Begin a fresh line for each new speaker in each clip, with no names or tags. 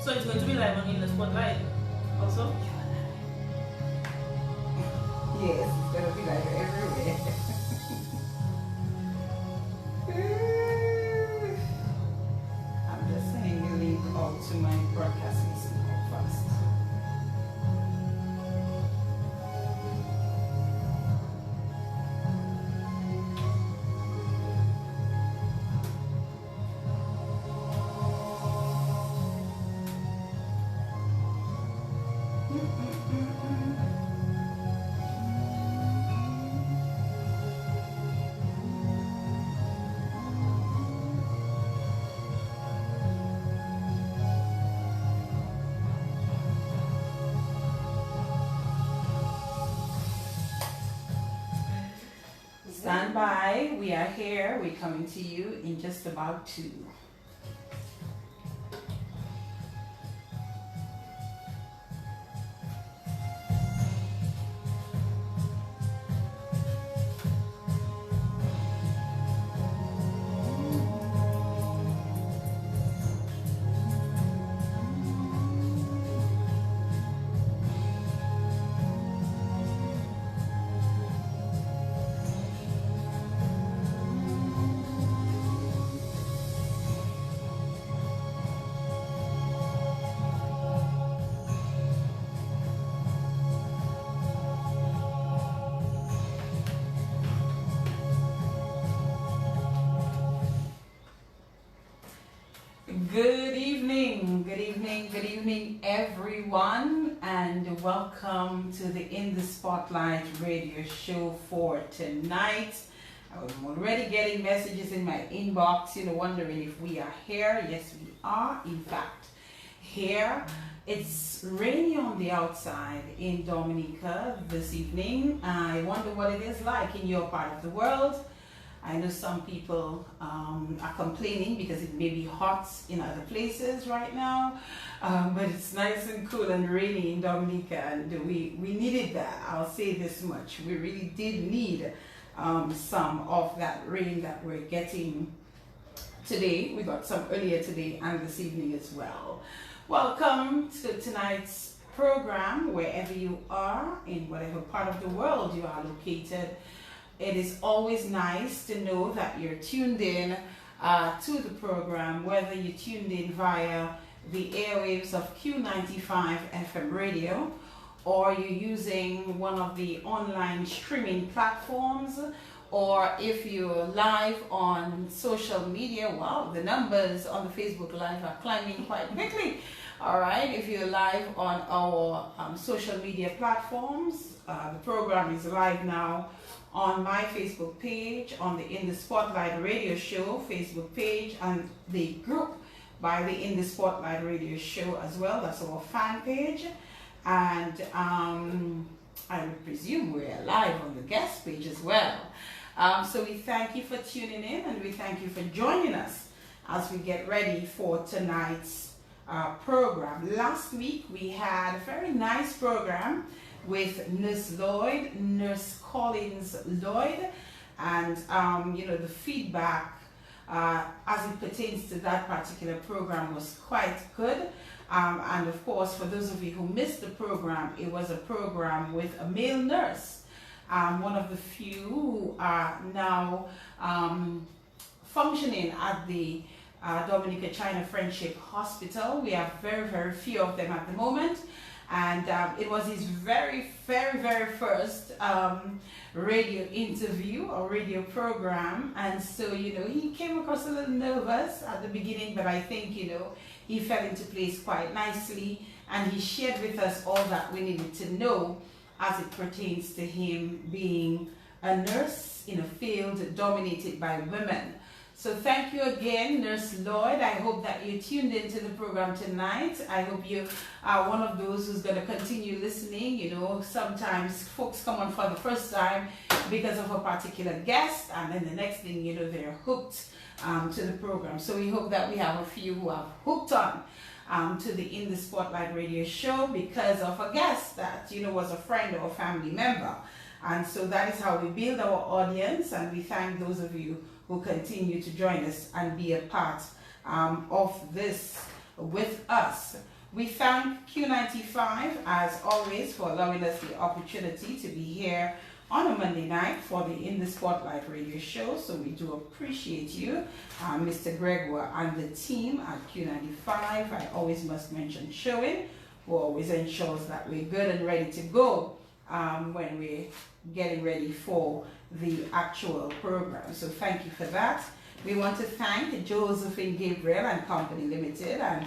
So it's going to be live on In the Spotlight also?
Yes, it's going to be live everywhere. I'm just sending the link out to my broadcasting signal first. Stand by, we are here, we're coming to you in just about 2. Good evening, everyone, and welcome to the In the Spotlight radio show for tonight. I'm already getting messages in my inbox, wondering if we are here. Yes, we are, in fact, here. It's rainy on the outside in Dominica this evening. I wonder what it is like in your part of the world. I know some people are complaining because it may be hot in other places right now, but it's nice and cool and rainy in Dominica, and we needed that. I'll say this much. We really did need some of that rain that we're getting today. We got some earlier today and this evening as well. Welcome to tonight's program, wherever you are, in whatever part of the world you are located. It is always nice to know that you're tuned in to the program, whether you tuned in via the airwaves of Q95 FM radio, or you're using one of the online streaming platforms, or if you're live on social media. Wow, the numbers on the Facebook Live are climbing quite quickly. All right, if you're live on our social media platforms, the program is live now on my Facebook page, on the In the Spotlight Radio Show Facebook page, and the group by the In the Spotlight Radio Show as well. That's our fan page. And I would presume we're live on the guest page as well. So we thank you for tuning in, and we thank you for joining us as we get ready for tonight's program. Last week we had a very nice program with Nurse Collins Lloyd, and the feedback as it pertains to that particular program was quite good. And of course, for those of you who missed the program, it was a program with a male nurse, one of the few who are now functioning at the Dominica China Friendship Hospital. We have very, very few of them at the moment. And it was his very, very, very first radio interview or radio program. And so, he came across a little nervous at the beginning, but I think, he fell into place quite nicely. And he shared with us all that we needed to know as it pertains to him being a nurse in a field dominated by women. So thank you again, Nurse Lloyd. I hope that you tuned into the program tonight. I hope you are one of those who's going to continue listening. Sometimes folks come on for the first time because of a particular guest, and then the next thing they're hooked to the program. So we hope that we have a few who have hooked on to the In the Spotlight radio show because of a guest that was a friend or a family member. And so that is how we build our audience, and we thank those of you who continue to join us and be a part of this with us. We thank Q95 as always for allowing us the opportunity to be here on a Monday night for the In the Spotlight radio show. So we do appreciate you, Mr. Gregoire and the team at Q95. I always must mention Showing, who always ensures that we're good and ready to go when we're getting ready for the actual program. So thank you for that. We want to thank Josephine Gabriel and Company Limited, and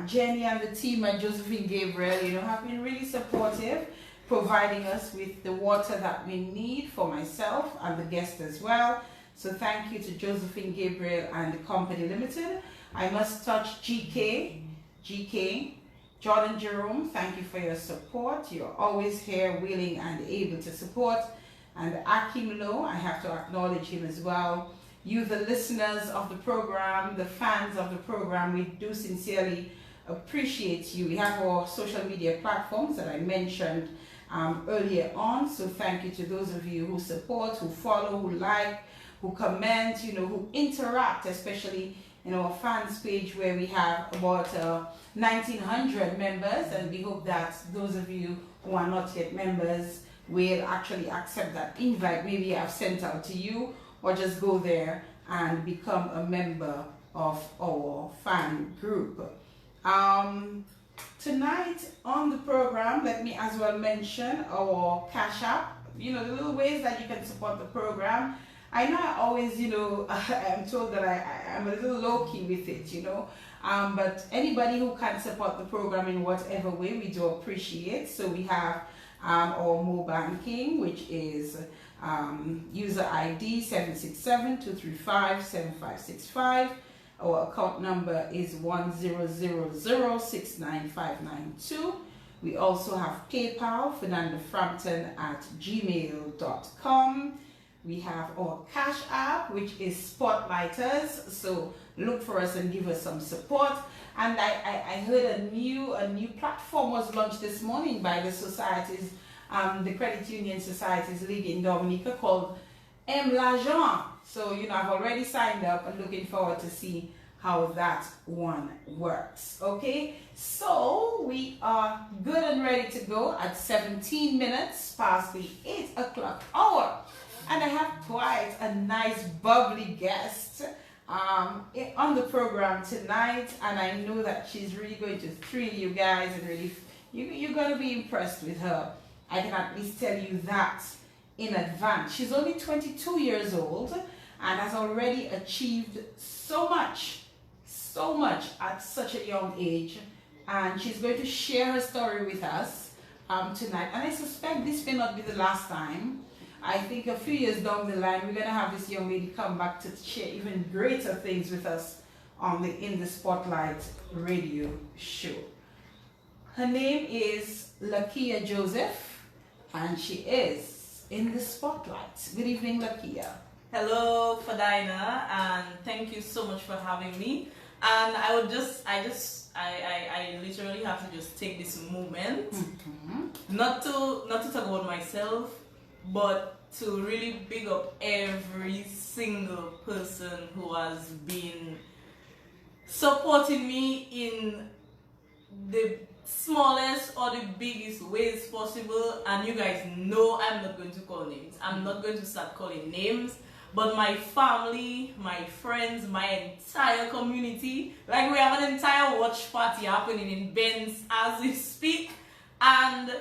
Jenny and the team at Josephine Gabriel, you know, have been really supportive, providing us with the water that we need for myself and the guests as well. So thank you to Josephine Gabriel and the Company Limited. I must touch GK, Jordan Jerome, thank you for your support. You're always here, willing and able to support. And Akim Lowe, I have to acknowledge him as well. You, the listeners of the program, the fans of the program, we do sincerely appreciate you. We have our social media platforms that I mentioned earlier on. So thank you to those of you who support, who follow, who like, who comment, you know, who interact, especially in our fans page where we have about 1,900 members, and we hope that those of you who are not yet members will actually accept that invite maybe I've sent out to you, or just go there and become a member of our fan group. Tonight on the program, let me as well mention our Cash App, you know, the little ways that you can support the program. I know I always, you know, I'm told that I'm a little low-key with it, you know, but anybody who can support the program in whatever way, we do appreciate. So we have our mobile banking, which is user ID 767-235-7565. Our account number is 1000695992. We also have PayPal, Ferdina Frampton at gmail.com. We have our Cash App, which is Spotlighters. So look for us and give us some support. And I heard a new platform was launched this morning by the societies, the Credit Union Societies League in Dominica, called M L'Agent. So, you know, I've already signed up and looking forward to see how that one works. Okay, so we are good and ready to go at 17 minutes past the 8 o'clock hour. And I have quite a nice bubbly guest on the program tonight, and I know that she's really going to thrill you guys, and really you're going to be impressed with her. I can at least tell you that in advance. She's only 22 years old and has already achieved so much at such a young age, and she's going to share her story with us tonight. And I suspect this may not be the last time. I think a few years down the line, we're going to have this young lady come back to share even greater things with us on the In the Spotlight radio show. Her name is Lakeyia Joseph, and she is in the spotlight. Good evening, Lakeyia.
Hello, Ferdina, and thank you so much for having me. And I literally have to just take this moment, not to talk about myself, but to really big up every single person who has been supporting me in the smallest or the biggest ways possible. And you guys know I'm not going to call names. I'm not going to start calling names, but my family, my friends, my entire community, like we have an entire watch party happening in Benz as we speak, and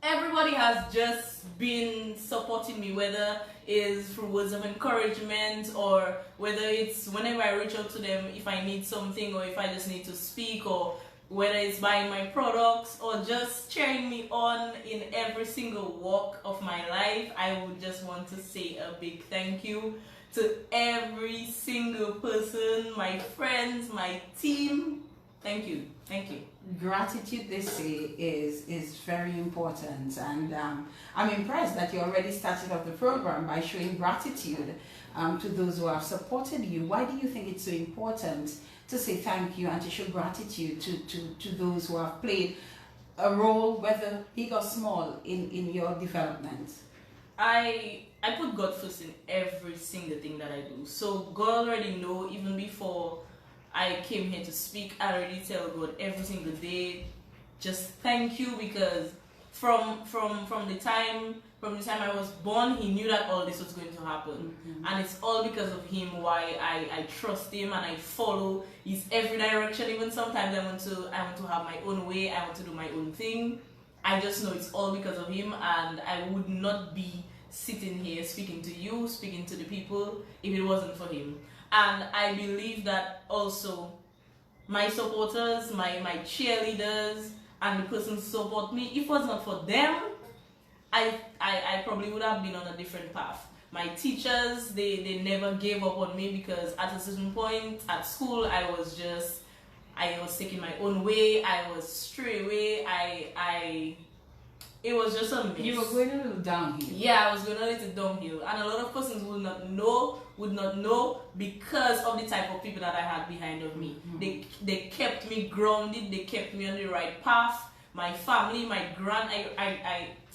everybody has just been supporting me, whether it's through words of encouragement, or whether it's whenever I reach out to them if I need something, or if I just need to speak, or whether it's buying my products, or just cheering me on in every single walk of my life. I would just want to say a big thank you to every single person, my friends, my team. Thank you. Thank you.
Gratitude, they say, is very important, and I'm impressed that you already started off the program by showing gratitude to those who have supported you. Why do you think it's so important to say thank you and to show gratitude to those who have played a role, whether big or small, in your development?
I put God first in every single thing that I do. So God already know, even before I came here to speak. I already tell God every single day, just thank you, because from the time I was born, He knew that all this was going to happen, and it's all because of Him why I trust Him and I follow His every direction. Even sometimes I want to have my own way. I want to do my own thing. I just know it's all because of Him, and I would not be sitting here speaking to you, speaking to the people, if it wasn't for Him. And I believe that also my supporters, my cheerleaders, and the persons who support me, if it was not for them, I probably would have been on a different path. My teachers, they never gave up on me, because at a certain point at school, I was taking my own way. I was stray away. It was just a mess.
You were going a little downhill.
Yeah, I was going a little downhill, and a lot of persons would not know because of the type of people that I had behind of me. They kept me grounded. They kept me on the right path. My family, my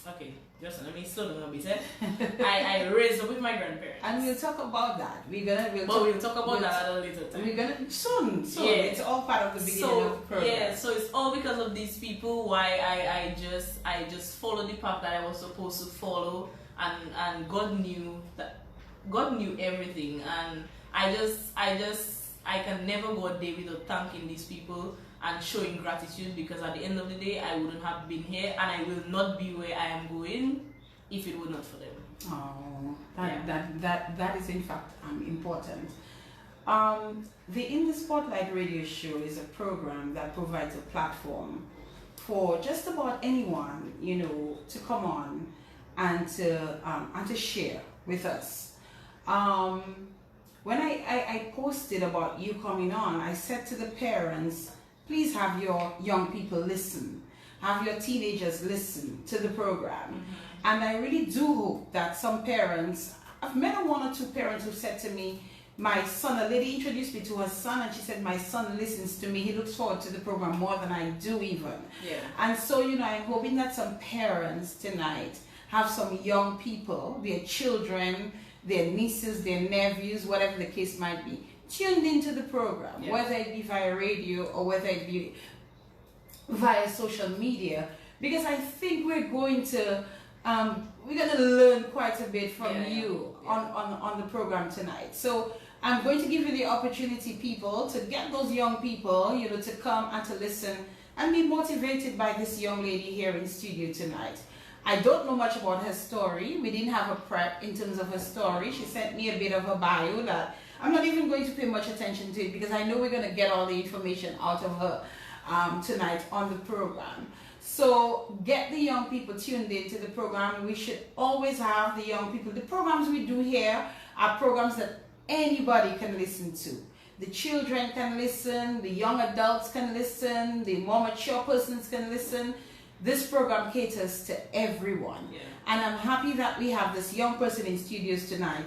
okay, just let me slow down a bit. I raised up with my grandparents,
and we'll talk about that. We'll
talk about that at a later time.
We're gonna soon.
Yeah.
It's all part of the beginning of the program.
Yeah, so it's all because of these people why I just followed the path that I was supposed to follow, and God knew everything, and I can never go a day without thanking these people and showing gratitude, because at the end of the day, I wouldn't have been here, and I will not be where I am going if it were not for them.
Oh, that is in fact important. The In the Spotlight radio show is a program that provides a platform for just about anyone, to come on and to share with us. When I posted about you coming on, I said to the parents, please have your young people listen, have your teenagers listen to the program. And I really do hope that some parents, I've met one or two parents who said to me, my son, a lady introduced me to her son, and she said, my son listens to me, he looks forward to the program more than I do even.
Yeah.
And so, I'm hoping that some parents tonight have some young people, their children, their nieces, their nephews, whatever the case might be, tuned into the program, whether it be via radio or whether it be via social media, because I think we're going to learn quite a bit from you on the program tonight. So I'm going to give you the opportunity, people, to get those young people, to come and to listen and be motivated by this young lady here in studio tonight. I don't know much about her story. We didn't have a prep in terms of her story. She sent me a bit of her bio that I'm not even going to pay much attention to it, because I know we're going to get all the information out of her tonight on the program. So get the young people tuned into the program. We should always have the young people. The programs we do here are programs that anybody can listen to. The children can listen, the young adults can listen, the more mature persons can listen. This program caters to everyone.
Yeah.
And I'm happy that we have this young person in studios tonight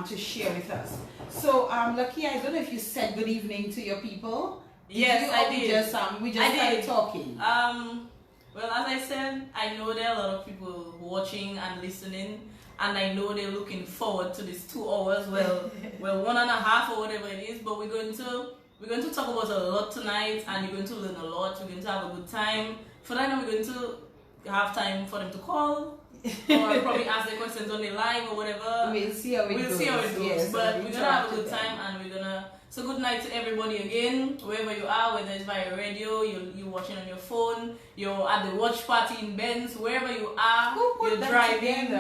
to share with us. So, Lakeyia, I don't know if you said good evening to your people.
Yes, I did.
We just started talking.
Well, as I said, I know there are a lot of people watching and listening, and I know they're looking forward to these 2 hours. Well, 1.5 or whatever it is. But we're going to talk about a lot tonight, and you're going to learn a lot. We're going to have a good time. For that, we're going to have time for them to call, or probably ask their questions on the live or whatever.
We'll see how it goes. Yes,
but we're gonna have a good time, and we're gonna. So good night to everybody again, wherever you are, whether it's via radio, you're watching on your phone, you're at the watch party in Benz, wherever you are, you're driving.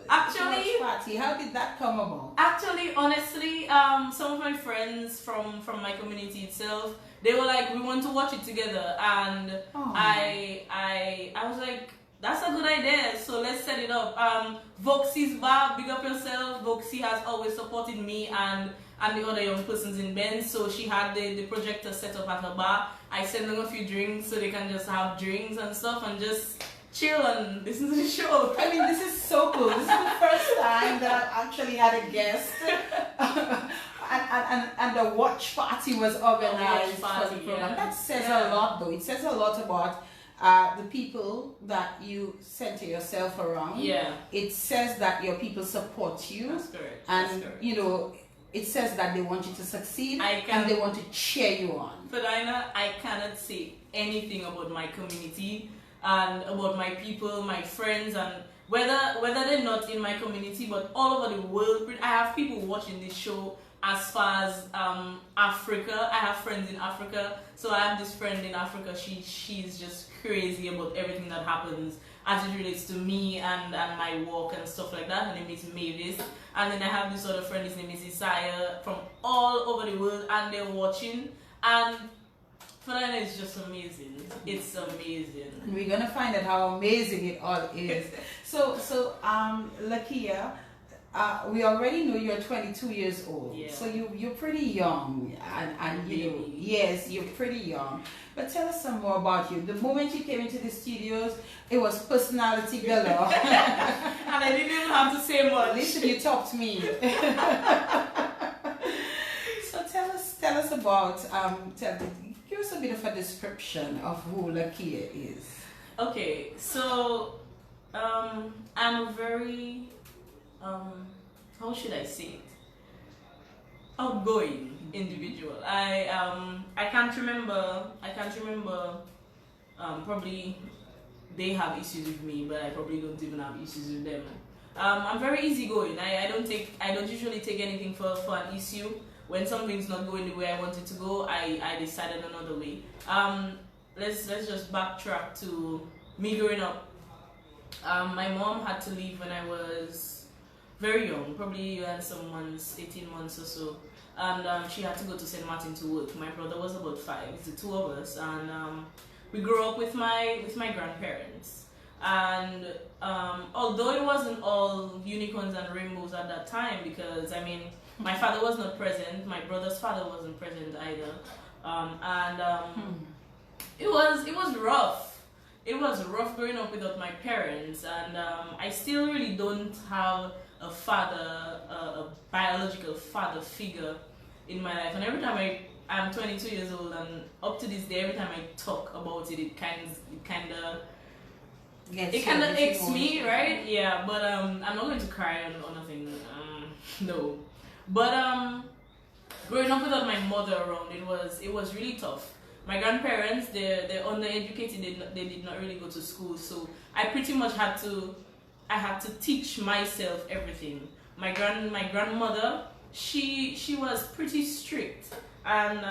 Actually,
watch party. How did that come about?
Actually, honestly, some of my friends from my community itself, they were like, we want to watch it together, and I was like, that's a good idea, so let's set it up. Voxie's bar, big up yourself. Voxie has always supported me and the other young persons in Benz, so she had the projector set up at her bar. I sent them a few drinks so they can just have drinks and stuff and just chill and listen to the show.
I mean, this is so cool. This is the first time that I've actually had a guest. And the watch party was organized for the program.
Yeah.
That says a lot, though. It says a lot about the people that you center yourself around.
Yeah.
It says that your people support you.
That's correct.
And,
That's correct.
it says that they want you to succeed
and
they want to cheer you on.
Ferdina, I cannot say anything about my community and about my people, my friends, and whether they're not in my community, but all over the world. I have people watching this show as far as Africa. I have friends in Africa. So I have this friend in Africa. She's just crazy about everything that happens as it relates to me and my work and stuff like that. Her name is Mavis. And then I have this other friend, his name is Isaiah, from all over the world, and they're watching. And Ferdina is just amazing. It's amazing.
And we're gonna find out how amazing it all is. So Lakeyia, we already know you're 22 years old.
Yeah.
So you're pretty young, and you know, yes, you're pretty young. But tell us some more about you. The moment you came into the studios, it was personality galore.
And I didn't even have to say much.
Listen, you talked to me. So tell us about give us a bit of a description of who Lakeyia is.
Okay, so I'm a very how should I say it? Outgoing individual. I can't remember probably they have issues with me, but I probably don't even have issues with them. I'm very easygoing. I don't usually take anything for an issue. When something's not going the way I want it to go, I decided another way. Let's just backtrack to me growing up. My mom had to leave when I was very young, probably some months, 18 months or so, and she had to go to St. Martin to work. My brother was about 5, it's the two of us, and we grew up with my grandparents. And although it wasn't all unicorns and rainbows at that time, because I mean, my father was not present, my brother's father wasn't present either, it was rough. It was rough growing up without my parents, and I still really don't have a father, a biological father figure in my life. And every time I'm 22 years old, and up to this day, every time I talk about it, it kind of aches me, right? Yeah, but I'm not going to cry or nothing. No, but growing up without my mother around, it was really tough. My grandparents, they're undereducated. They did not really go to school, so I pretty much had to teach myself everything. My grandmother, she was pretty strict, and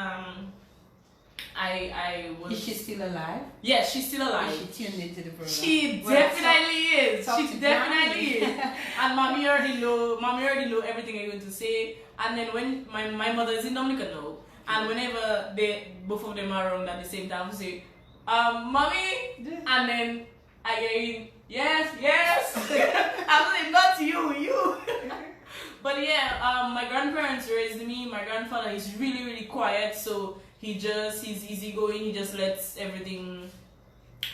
I was.
Is she still alive?
Yes, she's still alive.
Is she tuned into the program?
She definitely is. She definitely is. And mommy already know everything I'm going to say. And then when my mother is in Dominica now, and whenever both of them are around at the same time, we say, mommy, and then I get yes. I'm like, not you. But yeah, my grandparents raised me. My grandfather is really, really quiet, so he's easygoing. He just lets everything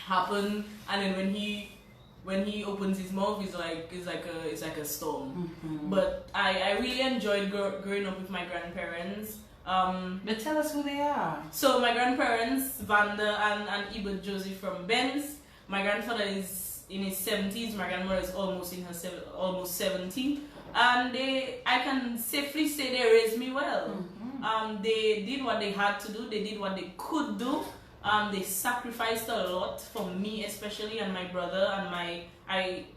happen, and then when he opens his mouth, it's like a storm. Mm-hmm. But I really enjoyed growing up with my grandparents.
But tell us who they are.
So my grandparents, Vanda and Lakeyia Joseph from Benz. My grandfather is in his 70s. My grandmother is almost 70. And I can safely say they raised me well. Mm-hmm. They did what they had to do. They did what they could do. They sacrificed a lot for me, especially, and my brother, and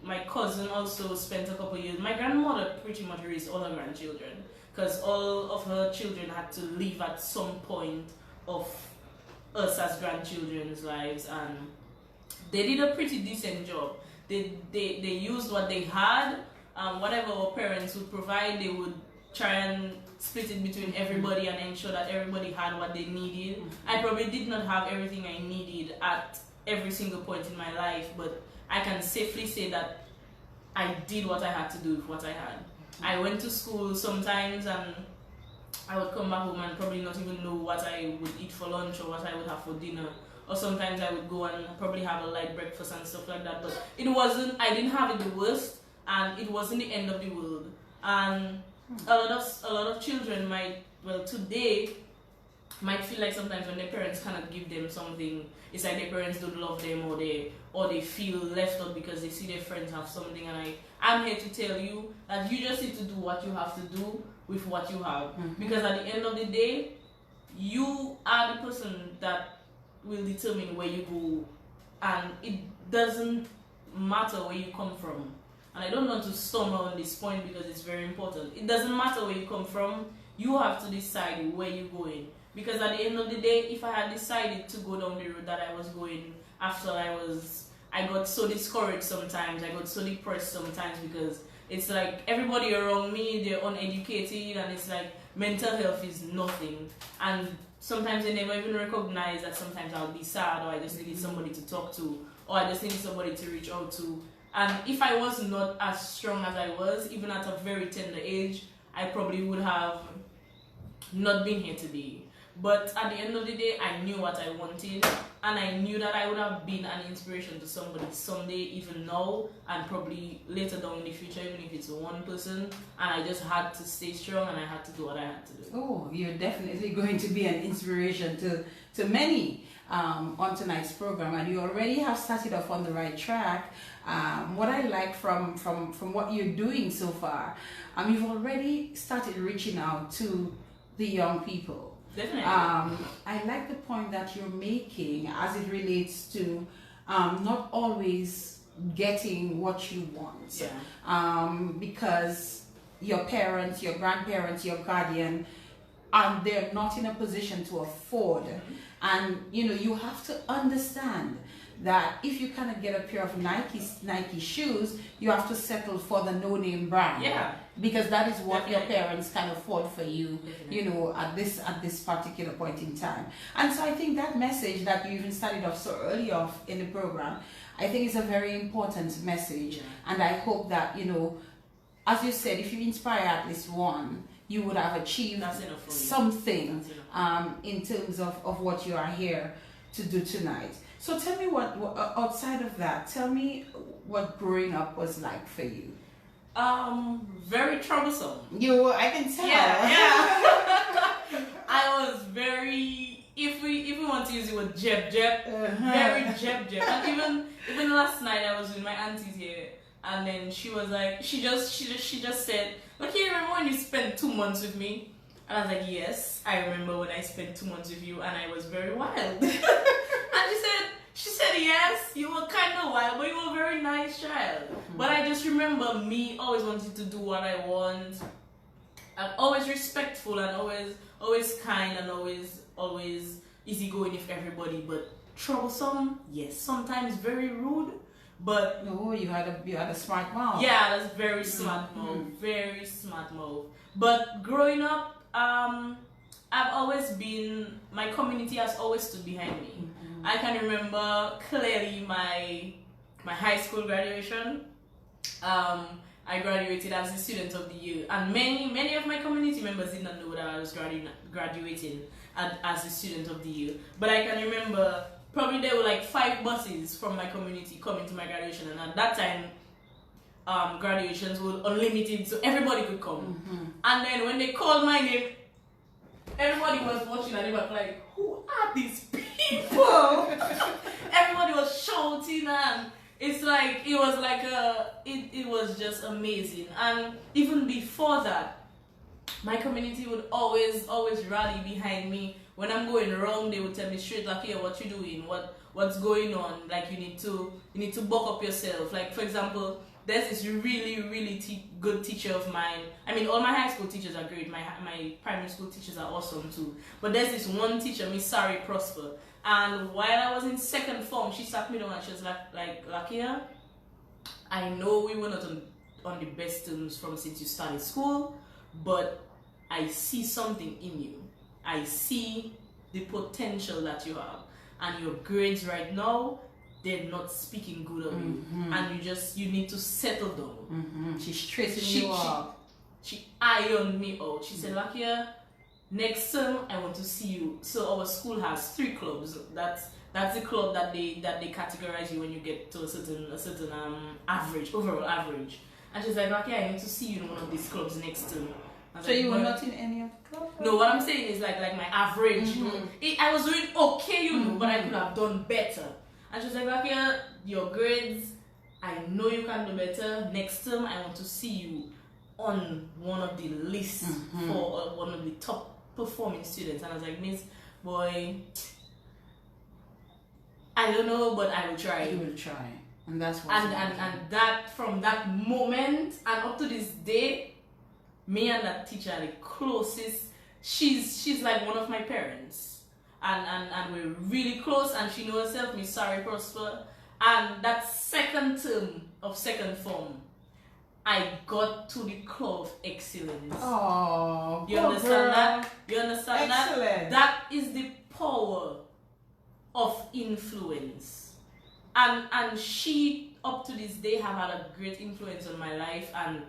my cousin also spent a couple years. My grandmother pretty much raised all her grandchildren, because all of her children had to leave at some point of us as grandchildren's lives, and they did a pretty decent job. They used what they had, whatever our parents would provide, they would try and split it between everybody and ensure that everybody had what they needed. I probably did not have everything I needed at every single point in my life, but I can safely say that I did what I had to do with what I had. I went to school sometimes, and I would come back home and probably not even know what I would eat for lunch or what I would have for dinner. Or sometimes I would go and probably have a light breakfast and stuff like that. But I didn't have it the worst, and it wasn't the end of the world. And a lot of children today might feel like sometimes when their parents cannot give them something, it's like their parents don't love them, or they feel left out because they see their friends have something. And I'm here to tell you that you just need to do what you have to do, with what you have. Because at the end of the day, you are the person that will determine where you go, and it doesn't matter where you come from. And I don't want to stumble on this point because it's very important. It doesn't matter where you come from, you have to decide where you're going. Because at the end of the day, if I had decided to go down the road that I was going after I got so discouraged sometimes, I got so depressed sometimes, because it's like everybody around me, they're uneducated, and it's like mental health is nothing. And sometimes they never even recognize that sometimes I'll be sad, or I just needed somebody to talk to, or I just needed somebody to reach out to. And if I was not as strong as I was, even at a very tender age, I probably would have not been here today. But at the end of the day, I knew what I wanted, and I knew that I would have been an inspiration to somebody someday, even now, and probably later down in the future, even if it's one person. And I just had to stay strong, and I had to do what I had to do.
Oh, you're definitely going to be an inspiration to many on tonight's program, and you already have started off on the right track. What I like from what you're doing so far, you've already started reaching out to the young people.
Definitely.
I like the point that you're making as it relates to not always getting what you want.
Yeah.
Because your parents, your grandparents, your guardian, and they're not in a position to afford. And you have to understand that if you cannot get a pair of Nike shoes, you have to settle for the no-name brand.
Yeah.
Because that is what
Definitely.
your parents can afford for you,
Definitely.
at this particular point in time. And so I think that message that you even started off so early off in the program, I think is a very important message.
Yeah.
And I hope that, as you said, if you inspire at least one, you would have achieved something in terms of what you are here to do tonight. So tell me what outside of that, tell me what growing up was like for you.
Very troublesome.
I can tell.
Yeah. I was very, if we want to use the word jeb, very jeb. And even last night I was with my aunties here, and then she was like, she just said, "Look, you remember when you spent 2 months with me?" And I was like, "Yes, I remember when I spent 2 months with you, and I was very wild." And she said, "Yes, you were kind of wild, but you were a very nice child." But I just remember me always wanting to do what I want. I'm always respectful and always kind and always easygoing with everybody, but troublesome, yes, sometimes very rude. But
no, you had a smart mouth.
Yeah, that's very smart mouth, very smart mouth. But growing up, I've always been, my community has always stood behind me. I can remember clearly my high school graduation. I graduated as the student of the year, and many of my community members did not know that I was graduating as the student of the year. But I can remember probably there were like 5 buses from my community coming to my graduation, and at that time, graduations were unlimited, so everybody could come. And then when they called my name, everybody was watching and they were like, "Who are these people?" Everybody was shouting, and it was just amazing. And even before that, my community would always rally behind me. When I'm going wrong, they would tell me straight, like, "Here, what you doing? What's going on? Like, you need to bulk up yourself." Like, for example, there's this really good teacher of mine. I mean, all my high school teachers are great. My primary school teachers are awesome too. But there's this one teacher, Miss Sari Prosper. And while I was in second form, she sat me down and she was like, "Lakeyia, I know we were not on the best terms since you started school, but I see something in you. I see the potential that you have. And your grades right now, they're not speaking good of you. And you need to settle down."
She straightened you up.
She ironed me out. She said, "Lakeyia, next term I want to see you." So our school has 3 clubs. That's the club that they categorize you when you get to a certain overall average. And she's like, "Lakeyia, I need to see you in one of these clubs next term."
So you were not in any of the clubs?
No, what I'm saying is like my average. I was doing okay, but I could have done better. And she's like, "Lakeyia, your grades, I know you can do better. Next term, I want to see you on one of the lists for one of the top performing students. And I was like, Miss, boy, I don't know, but I will try.
You will try. And that's what
and that from that moment and up to this day, me and that teacher are the closest. She's like one of my parents. And we're really close, and she knows herself, Miss Sorry Prosper. And that second term of second form, I got to the club of excellence.
Oh,
you understand that? You understand
Excellent.
That is the power of influence. And she, up to this day, have had a great influence on my life. And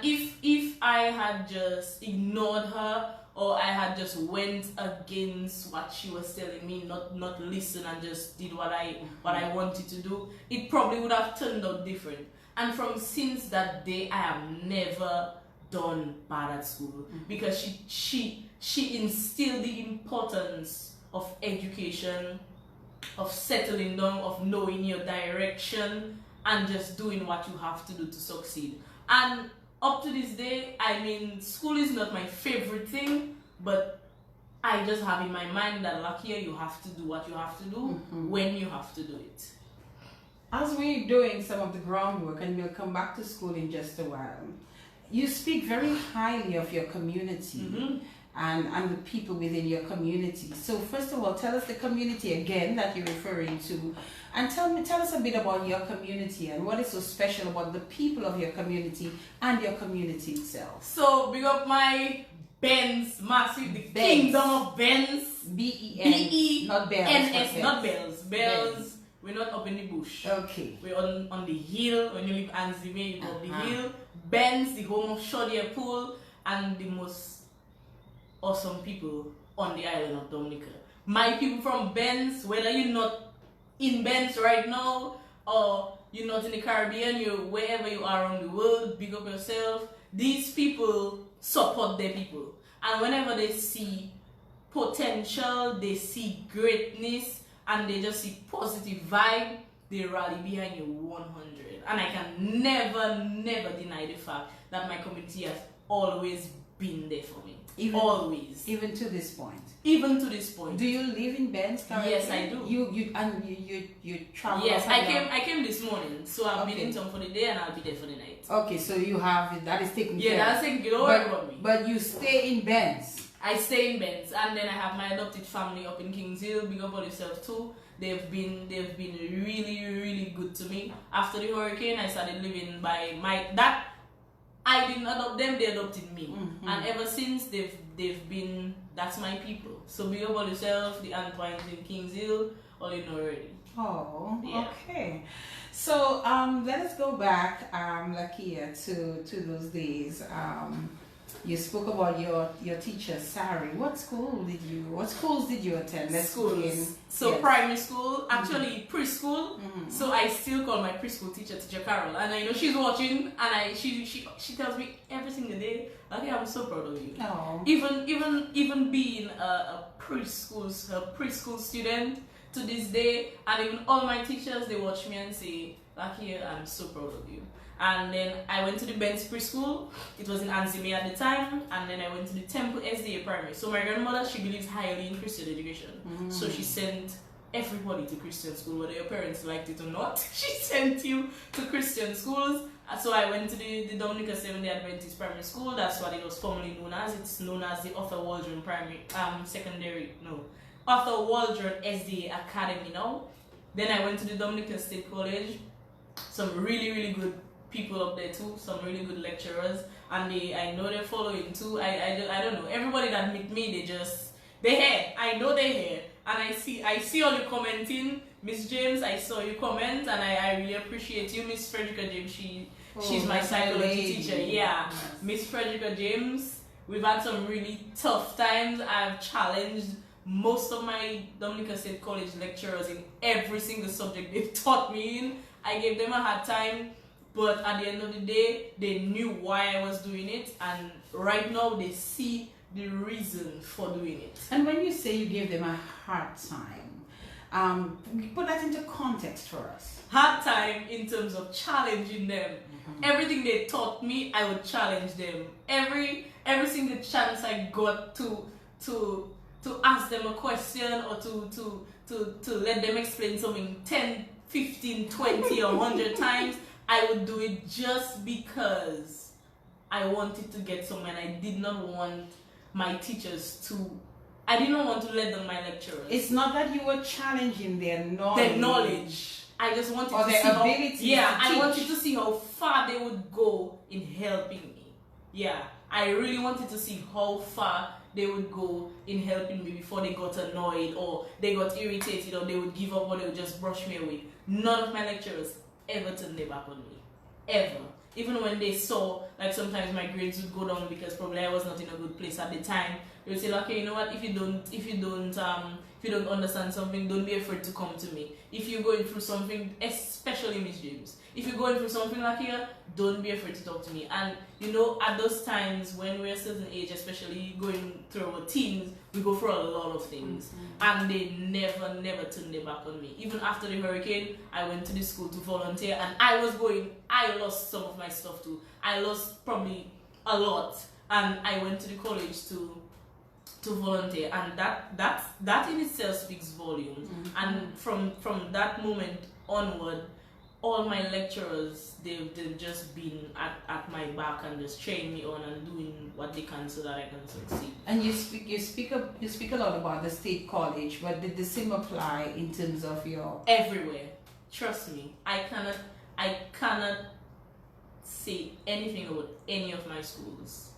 if I had just ignored her, or I had just went against what she was telling me, not listen and just did what I wanted to do, it probably would have turned out different. And from since that day, I have never done bad at school, because she instilled the importance of education, of settling down, of knowing your direction, and just doing what you have to do to succeed. And up to this day, I mean, school is not my favorite thing, but I just have in my mind that Lakeyia, you have to do what you have to do when you have to do it.
As we're doing some of the groundwork, and we'll come back to school in just a while, you speak very highly of your community and the people within your community. So first of all, tell us the community again that you're referring to, and tell us a bit about your community and what is so special about the people of your community and your community itself.
So big up my Benz, massive, the kingdom of Benz.
B-E-N, not bells.
N-S, not bells. Bells, we're not up in the bush.
Okay.
We're on the hill. When you live Anzime, you go up the hill. Benz, the home of Shodia Pool, and the most awesome people on the island of Dominica. My people from Benz, whether you're not in Benz right now, or you're not in the Caribbean, you're wherever you are around the world, big up yourself. These people support their people. And whenever they see potential, they see greatness, and they just see positive vibe, they rally behind you 100. And I can never deny the fact that my community has always been there for me. Always.
Even to this point.
Even to this point.
Do you live in Benz currently?
Yes, I do.
You travel?
Yes, I came this morning, so I've been in town for the day and I'll be there for the night.
Okay, so you have that is taken care.
Yeah, that's taken care of me.
But you stay in Benz.
I stay in Benz, and then I have my adopted family up in Kings Hill. Big up on yourself too. They've been really good to me. After the hurricane, I started living by I didn't adopt them, they adopted me. And ever since, they've been, that's my people. So big up on yourself, the Antoines in Kings Hill, all you know already.
Oh,
yeah.
Okay. So let us go back, Lakeyia, to those days. You spoke about your teacher, Sari. What schools did you attend?
Primary school, actually preschool. So I still call my preschool teacher Carol, and I know she's watching, and she tells me every single day, okay, I'm so proud of you.
Oh.
Even being a preschool student to this day, and even all my teachers, they watch me and say, Lakeyia, I'm so proud of you. And then I went to the Benz preschool. It was in Anzime at the time. And then I went to the Temple SDA primary. So my grandmother, she believes highly in Christian education. So she sent everybody to Christian school, whether your parents liked it or not. She sent you to Christian schools. So I went to the Dominica Seventh-day Adventist primary school. That's what it was formerly known as. It's known as the Arthur Waldron Arthur Waldron SDA Academy now. Then I went to the Dominica State College. Some really good people up there too, some really good lecturers, and I know they're following too. I don't know, everybody that meet me, they hear, I know they hear, and I see all you commenting. Miss James, I saw you comment, and I really appreciate you. Miss Ferdina James, she's my psychology teacher. Yeah, Miss Ferdina James, we've had some really tough times. I've challenged most of my Dominica State College lecturers in every single subject they've taught me in. I gave them a hard time, but at the end of the day, they knew why I was doing it, and right now they see the reason for doing it.
And when you say you gave them a hard time, Put that into context for us.
Hard time in terms of challenging them. Everything they taught me, I would challenge them. Every single chance I got to ask them a question or to let them explain something 10, 15, 20 or 100 times, I would do it just because I wanted to get somewhere, and I did not want my teachers to. I did not want to let them my lecturers.
It's not that you were challenging their knowledge.
Their knowledge. I just wanted
or
to
their
see
ability.
Yeah, I wanted to see how far they would go in helping me. Yeah, I really wanted to see how far they would go in helping me before they got annoyed or they got irritated or they would give up or they would just brush me away. None of my lecturers ever turned their back on me. Ever. Even when they saw, like sometimes my grades would go down because probably I was not in a good place at the time, they would say, like, okay, you know what, if you don't understand something, don't be afraid to come to me. If you're going through something, especially Miss James, if you're going through something like here, don't be afraid to talk to me. And you know, at those times when we're a certain age, especially going through our teens, we go through a lot of things. And they never turned their back on me. Even after the hurricane, I went to the school to volunteer, and I lost some of my stuff too. I lost probably a lot, and I went to the college to volunteer, and that in itself speaks volumes. And from that moment onward, all my lecturers, they've just been at my back and just cheering me on and doing what they can so that I can succeed.
And you speak a lot about the state college, but did the same apply in terms of your
everywhere? Trust me, I cannot say anything about any of my schools.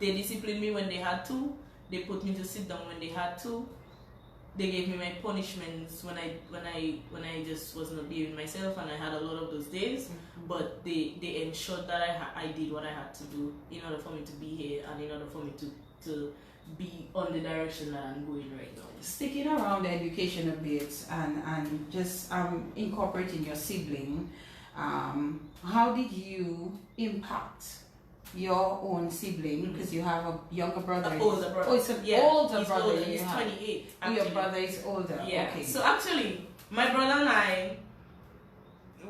They disciplined me when they had to. They put me to sit down when they had to. They gave me my punishments when I just was not behaving myself, and I had a lot of those days. But they ensured that I did what I had to do in order for me to be here and in order for me to be on the direction that I'm going right now.
Sticking around education a bit and just incorporating your sibling, how did you impact your own sibling, because you have a younger brother?
An older brother.
Oh, it's an older brother.
Older. He's 28. Actually.
Your brother is older.
Yeah.
Okay.
So actually, my brother and I,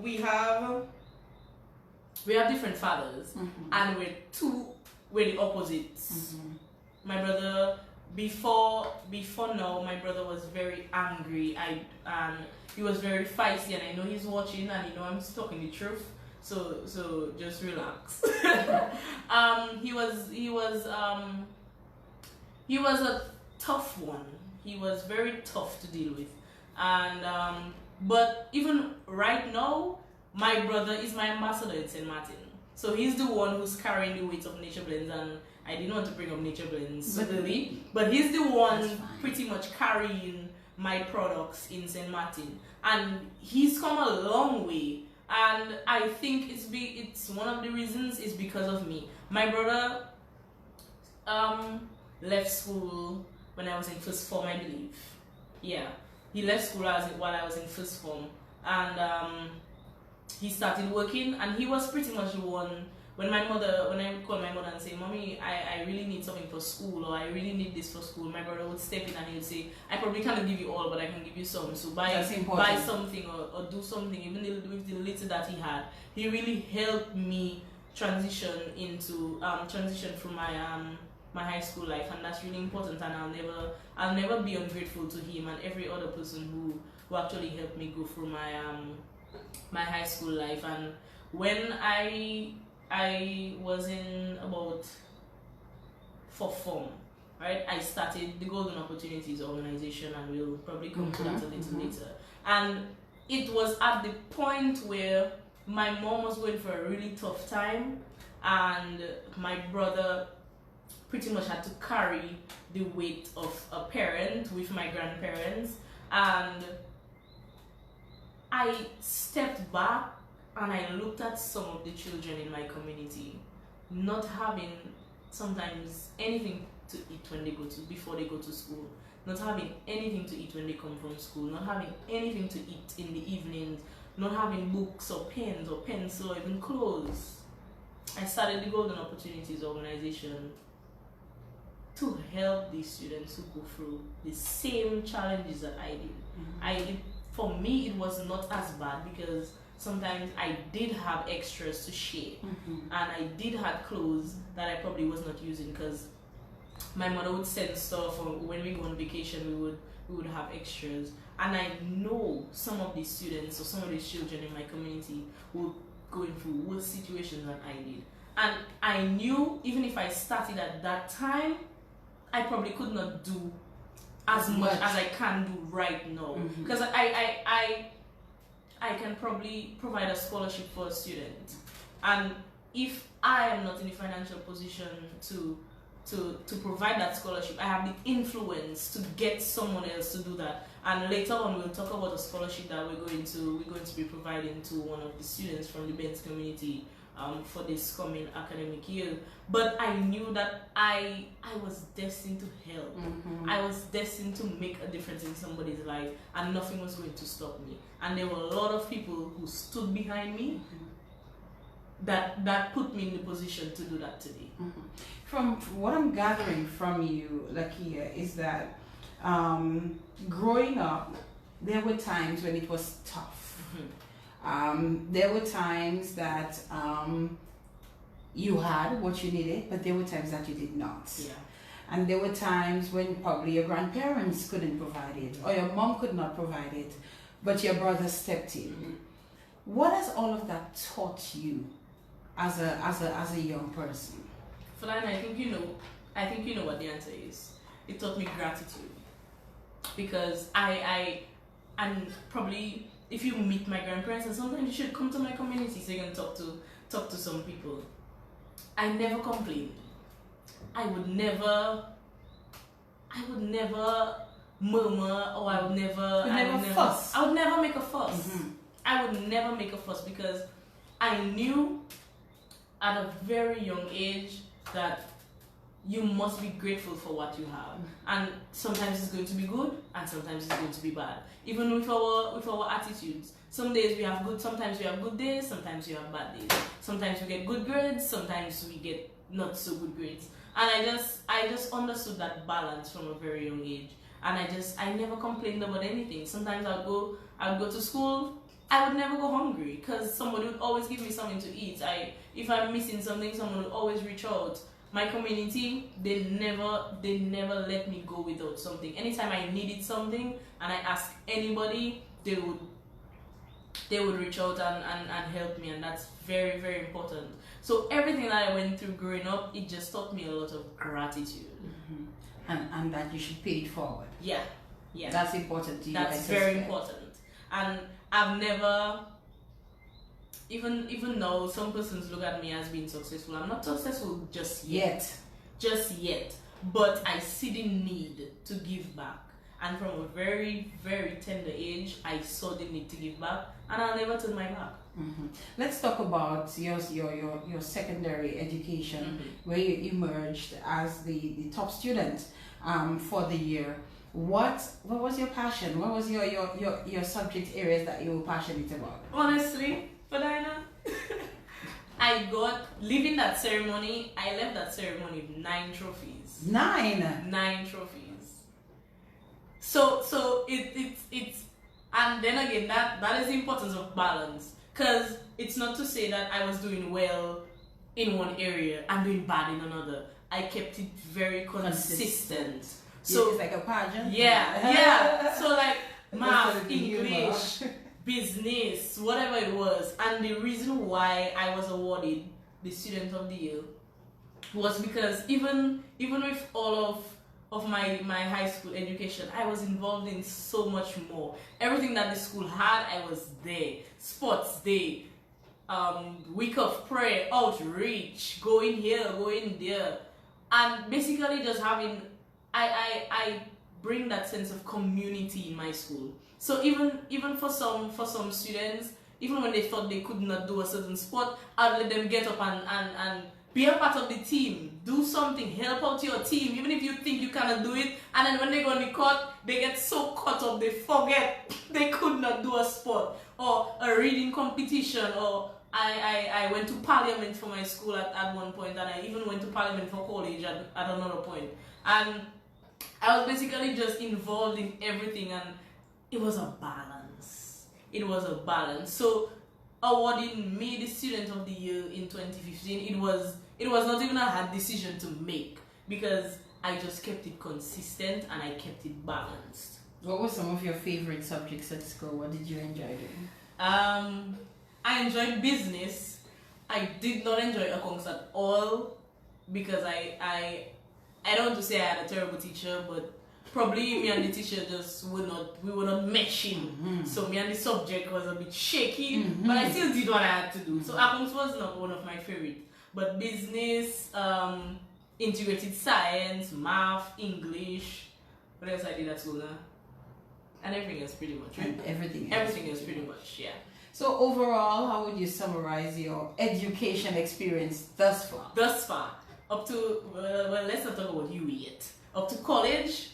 we have different fathers, and we're the opposites. My brother, before now, my brother was very angry. He was very feisty, and I know he's watching, and you know I'm talking the truth. So just relax. He was a tough one. He was very tough to deal with, and but even right now, my brother is my ambassador in St. Martin. So he's the one who's carrying the weight of Nature Blends, and I didn't want to bring up Nature Blends really, but he's the one pretty much carrying my products in St. Martin, and he's come a long way. And I think it's one of the reasons is because of me. My brother left school when I was in first form, I believe. Yeah, he left school while I was in first form, and he started working. And he was pretty much the one when I called my mother and say, "Mommy, I really need something for school, or I really need this for school," my brother would step in and he would say, "I probably cannot give you all, but I can give you some. So buy something or do something." Even with the little that he had, he really helped me transition from my high school life, and that's really important. And I'll never be ungrateful to him and every other person who actually helped me go through my high school life. And when I was in about fourth form, right? I started the Golden Opportunities organization, and we'll probably come to that a little later. And it was at the point where my mom was going for a really tough time, and my brother pretty much had to carry the weight of a parent with my grandparents. And I stepped back and I looked at some of the children in my community not having sometimes anything to eat before they go to school, not having anything to eat when they come from school, not having anything to eat in the evenings, not having books or pens or pencil or even clothes. I started the Golden Opportunities organization to help these students who go through the same challenges that I did. For me, it was not as bad because sometimes I did have extras to share, and I did have clothes that I probably was not using because my mother would send stuff, or when we go on vacation, we would have extras. And I know some of these students or some of these children in my community were going through worse situations than I did. And I knew even if I started at that time, I probably could not do as much as I can do right now. Because I can probably provide a scholarship for a student. And if I am not in the financial position to provide that scholarship, I have the influence to get someone else to do that. And later on, we'll talk about a scholarship that we're going to be providing to one of the students from the Benz community for this coming academic year. But I knew that I was destined to help. I was destined to make a difference in somebody's life, and nothing was going to stop me. And there were a lot of people who stood behind me that put me in the position to do that today.
From what I'm gathering from you, Lakeyia, is that growing up, there were times when it was tough. There were times that you had what you needed, but there were times that you did not. And there were times when probably your grandparents couldn't provide it, or your mom could not provide it, but your brother stepped in. What has all of that taught you as a young person?
Ferdina, I think you know what the answer is. It taught me gratitude, because and probably if you meet my grandparents, and sometimes you should come to my community so you can talk to some people. I never complained. I would never murmur, or I would never
fuss.
I would never make a fuss. I would never make a fuss because I knew at a very young age that you must be grateful for what you have, and sometimes it's going to be good, and sometimes it's going to be bad. Even with our attitudes, some days we have good, sometimes we have good days, sometimes we have bad days. Sometimes we get good grades, sometimes we get not so good grades. And I just understood that balance from a very young age, and I never complained about anything. Sometimes I'd go to school. I would never go hungry because somebody would always give me something to eat. If I'm missing something, someone would always reach out. My community, they never let me go without something. Anytime I needed something and I asked anybody, they would reach out and help me, and that's very, very important. So everything that I went through growing up, it just taught me a lot of gratitude.
And that you should pay it forward.
Yeah.
That's important to you.
That's very important. And I've never, even though some persons look at me as being successful, I'm not successful just yet. But I see the need to give back. And from a very, very tender age, I saw the need to give back, and I'll never turn my back.
Let's talk about your secondary education, where you emerged as the top student for the year. What was your passion? What was your subject areas that you were passionate about?
Honestly, Ferdina, I leaving that ceremony, I left that ceremony with 9 trophies. 9 trophies. So it's and then again that is the importance of balance, because it's not to say that I was doing well in one area and doing bad in another. I kept it very consistent. So
it's like a pageant.
Yeah. So like math, English, business, whatever it was. And the reason why I was awarded the Student of the Year was because even with all of my high school education, I was involved in so much more. Everything that the school had, I was there. Sports day, week of prayer, outreach, going here, going there, and basically just having. I bring that sense of community in my school. So even for some students, even when they thought they could not do a certain sport, I'd let them get up and be a part of the team. Do something, help out your team, even if you think you cannot do it. And then when they go on the court, they get so caught up, they forget they could not do a sport or a reading competition or I went to parliament for my school at one point, and I even went to parliament for college at another point. And I was basically just involved in everything, and it was a balance. It was a balance. So awarding me the Student of the Year in 2015, it was not even a hard decision to make, because I just kept it consistent and I kept it balanced.
What were some of your favorite subjects at school? What did you enjoy doing?
I enjoyed business. I did not enjoy accounts at all, because I don't want to say I had a terrible teacher, but probably me and the teacher just were not meshing. So me and the subject was a bit shaky, but I still did what I had to do. So accounts was not one of my favorite, but business, integrated science, math, English, what else I did at school now? And everything else pretty much. Right?
Everything
else pretty much, yeah.
So overall, how would you summarize your education experience thus far?
Thus far, up to, well, let's not talk about you yet. Up to college,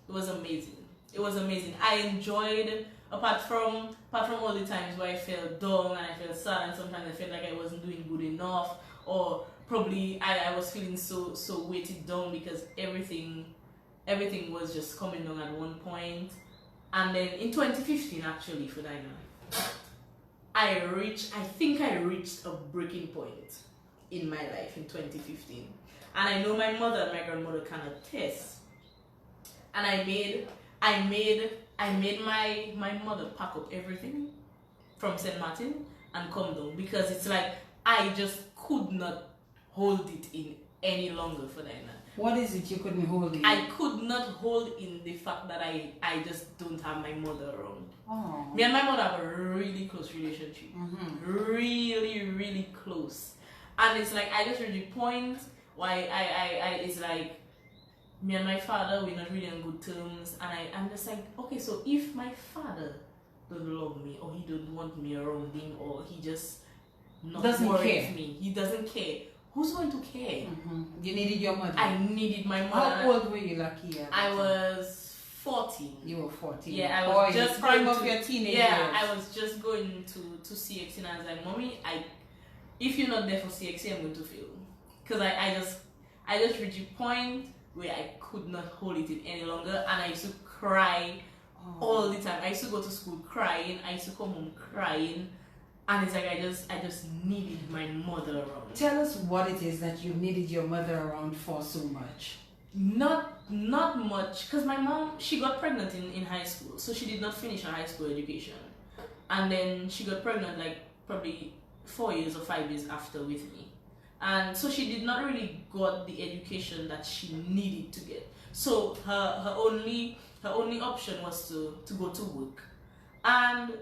it was amazing. It was amazing. I enjoyed, apart from all the times where I felt down and I felt sad, and sometimes I felt like I wasn't doing good enough, or probably I was feeling so weighted down because everything was just coming down at one point. And then in 2015, actually, Ferdina, I think I reached a breaking point in my life in 2015. And I know my mother and my grandmother can attest. And I made my mother pack up everything from St. Martin and come down, because it's like I just could not hold it in any longer, Ferdina.
What is it you couldn't hold in?
I could not hold in the fact that I just don't have my mother around.
Oh.
Me and my mother have a really close relationship. Really, really close. And it's like I just reached the point why it's like me and my father, we're not really on good terms, and I'm just like, okay, so if my father don't love me, or he don't want me around him, or he just not worried with me, he doesn't care, who's going to care?
You needed your mother.
I needed my mother.
How old were you, Lakeyia?
I was 14.
You were 14.
Yeah, I was just going
to your teenage
years.
I
was just going to CXC, and I was like, Mommy, if you're not there for CXC, I'm going to fail. Because I just reached a point where I could not hold it in any longer, and I used to cry all the time. I used to go to school crying, I used to come home crying, and it's like I just needed my mother around.
Tell us what it is that you needed your mother around for so much.
Not much, because my mom, she got pregnant in high school, so she did not finish her high school education, and then she got pregnant like probably 4 years or 5 years after with me, and so she did not really got the education that she needed to get. So her only option was to go to work, and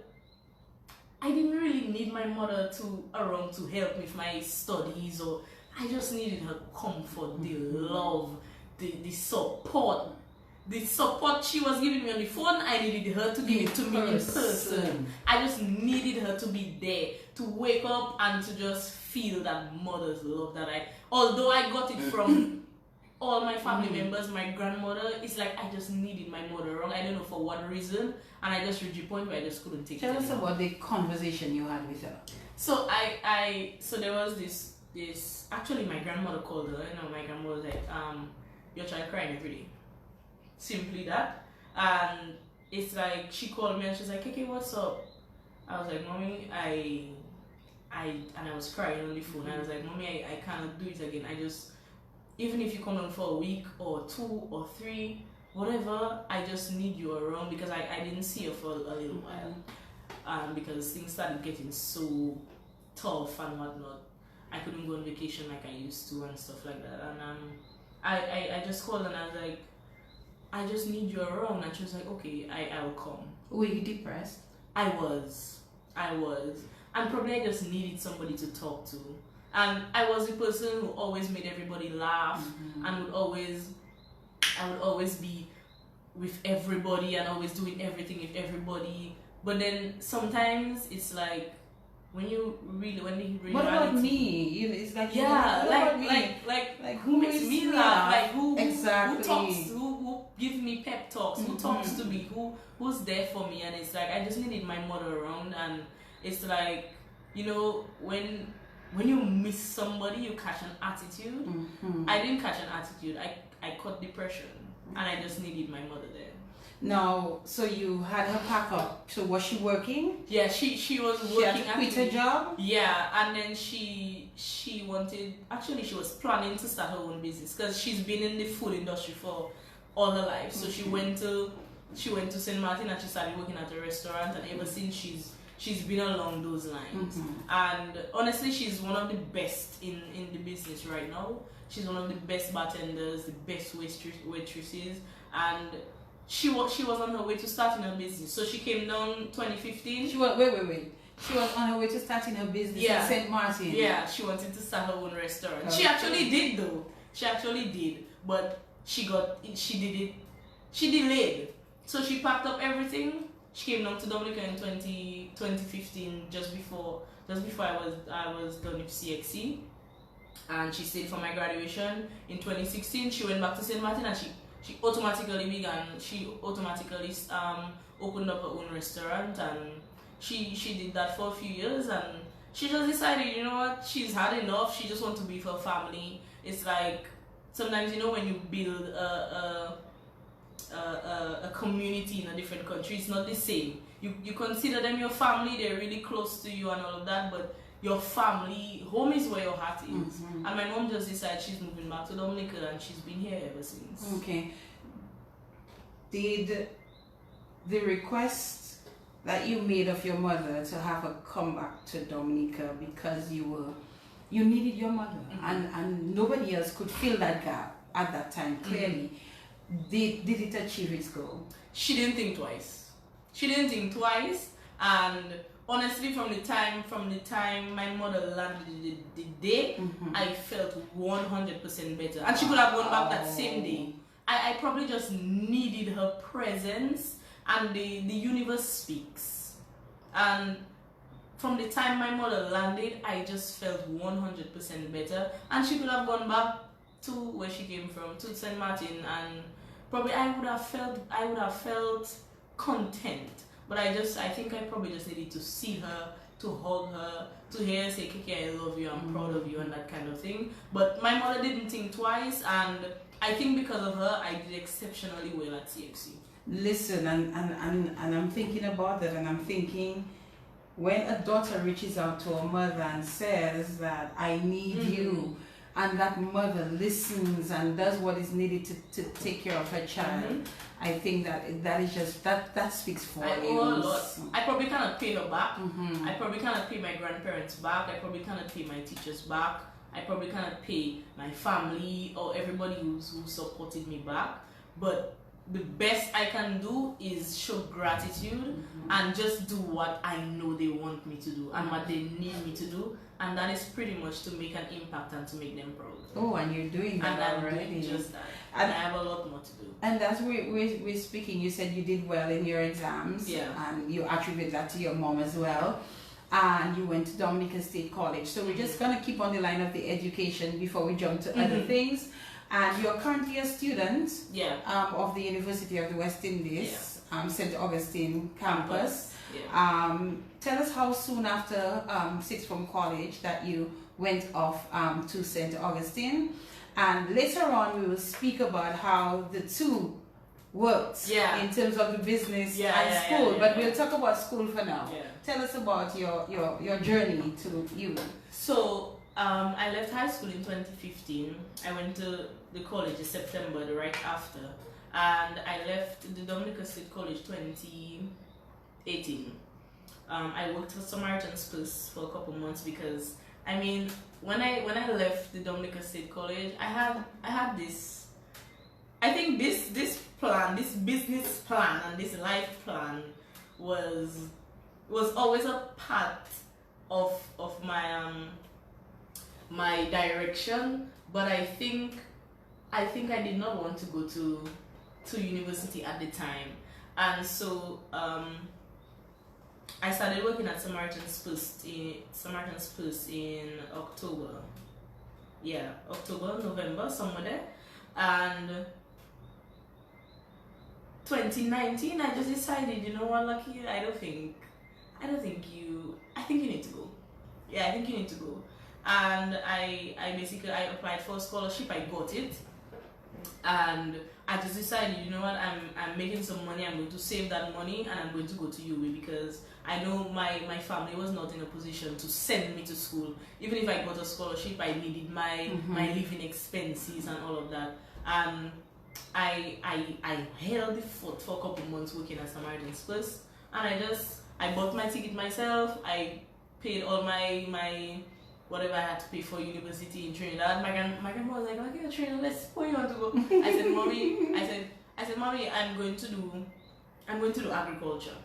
I didn't really need my mother around to help me with my studies, or I just needed her comfort, the love, the support. The support she was giving me on the phone, I needed her to give it to me in person. I just needed her to be there, to wake up and to just feel that mother's love that although I got it from all my family members, my grandmother, it's like I just needed my mother around. I don't know for what reason, and I just reached a point where I just couldn't take it anymore.
Tell us about the conversation you had with her.
So so there was this actually my grandmother called her, my grandmother was like, your child crying every day. Simply that. And it's like she called me and she's like, Keke, what's up? I was like, Mommy, and I was crying on the phone. I was like, Mommy, I cannot do it again. Even if you come on for a week or 2 or 3, whatever, I just need you around, because I didn't see her for a little while. Because things started getting so tough and whatnot. I couldn't go on vacation like I used to and stuff like that. And I just called and I was like, I just need you around. And she was like, okay, I'll come.
Were you depressed?
I was. And probably I just needed somebody to talk to. And I was the person who always made everybody laugh, and I would always be with everybody and always doing everything with everybody. But then sometimes it's like when you really
what about me? It's like
like who makes me laugh? Like who talks? Who gives me pep talks? Who talks to me? Who's there for me? And it's like I just needed my mother around, and it's like you know, when you miss somebody, you catch an attitude. I didn't catch an attitude. I caught depression, and I just needed my mother there.
Now, so you had her pack up. So was she working?
Yeah, she was working.
She had to quit her job?
Yeah, and then she wanted, actually she was planning to start her own business because she's been in the food industry for all her life. So she went to St. Martin and she started working at a restaurant, and ever since she's been along those lines. And honestly, she's one of the best in the business right now. She's one of the best bartenders, the best waitresses, and she was on her way to starting her business. So she came down 2015.
She was wait. She was on her way to starting her business in St. Martin.
Yeah, she wanted to start her own restaurant.
Okay.
She actually did though. She actually did, but she delayed. So she packed up everything. She came down to Dominica in 2015, just before I was done with CXC, and she stayed for my graduation. In 2016, she went back to St. Martin, and she automatically opened up her own restaurant, and she did that for a few years, and she just decided, you know what, she's had enough. She just wants to be for her family. It's like sometimes, you know, when you build a community in a different country, it's not the same. You consider them your family, they're really close to you and all of that, but your family, home is where your heart is. And my mom just decided she's moving back to Dominica, and she's been here ever since.
Okay. Did the request that you made of your mother to have her come back to Dominica because you needed your mother, and nobody else could fill that gap at that time, clearly, did it achieve its goal?
She didn't think twice. And honestly, from the time my mother landed the day, I felt 100% better. And she could have gone back that same day. I probably just needed her presence, and the universe speaks. And from the time my mother landed, I just felt 100% better. And she could have gone back to where she came from, to St. Martin, and probably I would have felt content. But I think I probably just needed to see her, to hug her, to hear her say, Kiki, I love you, I'm proud of you, and that kind of thing. But my mother didn't think twice, and I think because of her, I did exceptionally well at CXC. Listen,
and I'm thinking about that, and I'm thinking, when a daughter reaches out to a mother and says that I need you, and that mother listens and does what is needed to take care of her child, I think that is just that speaks for
I owe a lot. I probably cannot pay her back. I probably cannot pay my grandparents back. I probably cannot pay my teachers back. I probably cannot pay my family or everybody who supported me back. But the best I can do is show gratitude and just do what I know they want me to do and what they need me to do, and that is pretty much to make an impact and to make them proud.
Oh, and you're doing that already.
And I'm doing just that. And I have a lot more to do.
And as we're speaking, you said you did well in your exams, and you attribute that to your mom as well. And you went to Dominica State College. So we're just going to keep on the line of the education before we jump to other things. And you're currently a student of the University of the West Indies, St. Augustine campus. Tell us how soon after sixth form college that you went off to St. Augustine. And later on we will speak about how the two worked in terms of the business and school. But we'll talk about school for now. Tell us about your journey to you.
So I left high school in 2015. I went to the college in September, the right after, and I left the Dominica State College 2018. I worked for Samaritan's Purse for a couple months because I mean when I left the Dominica State College, I had this. I think this plan, this business plan, and this life plan was always a part of my my direction, but I think I did not want to go to university at the time, and so I started working at Samaritan's Purse in October, November, somewhere there, and 2019 I just decided, you know what, Lakeyia, I think you need to go. yeah, I think you need to go. And I basically I applied for a scholarship. I got it, and I just decided, you know what, I'm making some money. I'm going to save that money, and I'm going to go to UWI because I know my family was not in a position to send me to school. Even if I got a scholarship, I needed my living expenses and all of that. I held the fort for a couple months working at Samaritan's Purse, and I bought my ticket myself. I paid all my whatever I had to pay for university in Trinidad. My grandma was like, okay, Trinidad, where you want to go? I said, mommy, I'm going to do agriculture,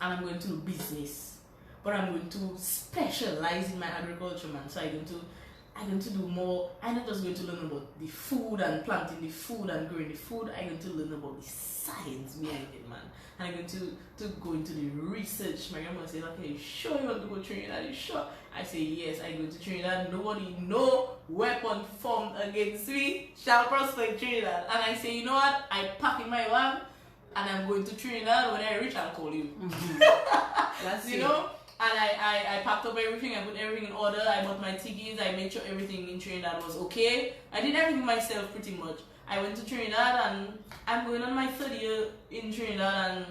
and I'm going to do business, but I'm going to specialize in my agriculture, man. So I'm going to do more. I'm not just going to learn about the food and planting the food and growing the food. I'm going to learn about the science behind it, man. And I'm going to go into the research. My grandma said, okay, you sure you want to go to Trinidad? You sure? I say, yes, I go to Trinidad. Nobody, no weapon formed against me shall prosper in Trinidad. And I say, you know what? I pack in my bag and I'm going to Trinidad. When I reach, I'll call you.
That's
you know? And I packed up everything, I put everything in order, I bought my tickets, I made sure everything in Trinidad was okay. I did everything myself pretty much. I went to Trinidad and I'm going on my 3rd year in Trinidad, and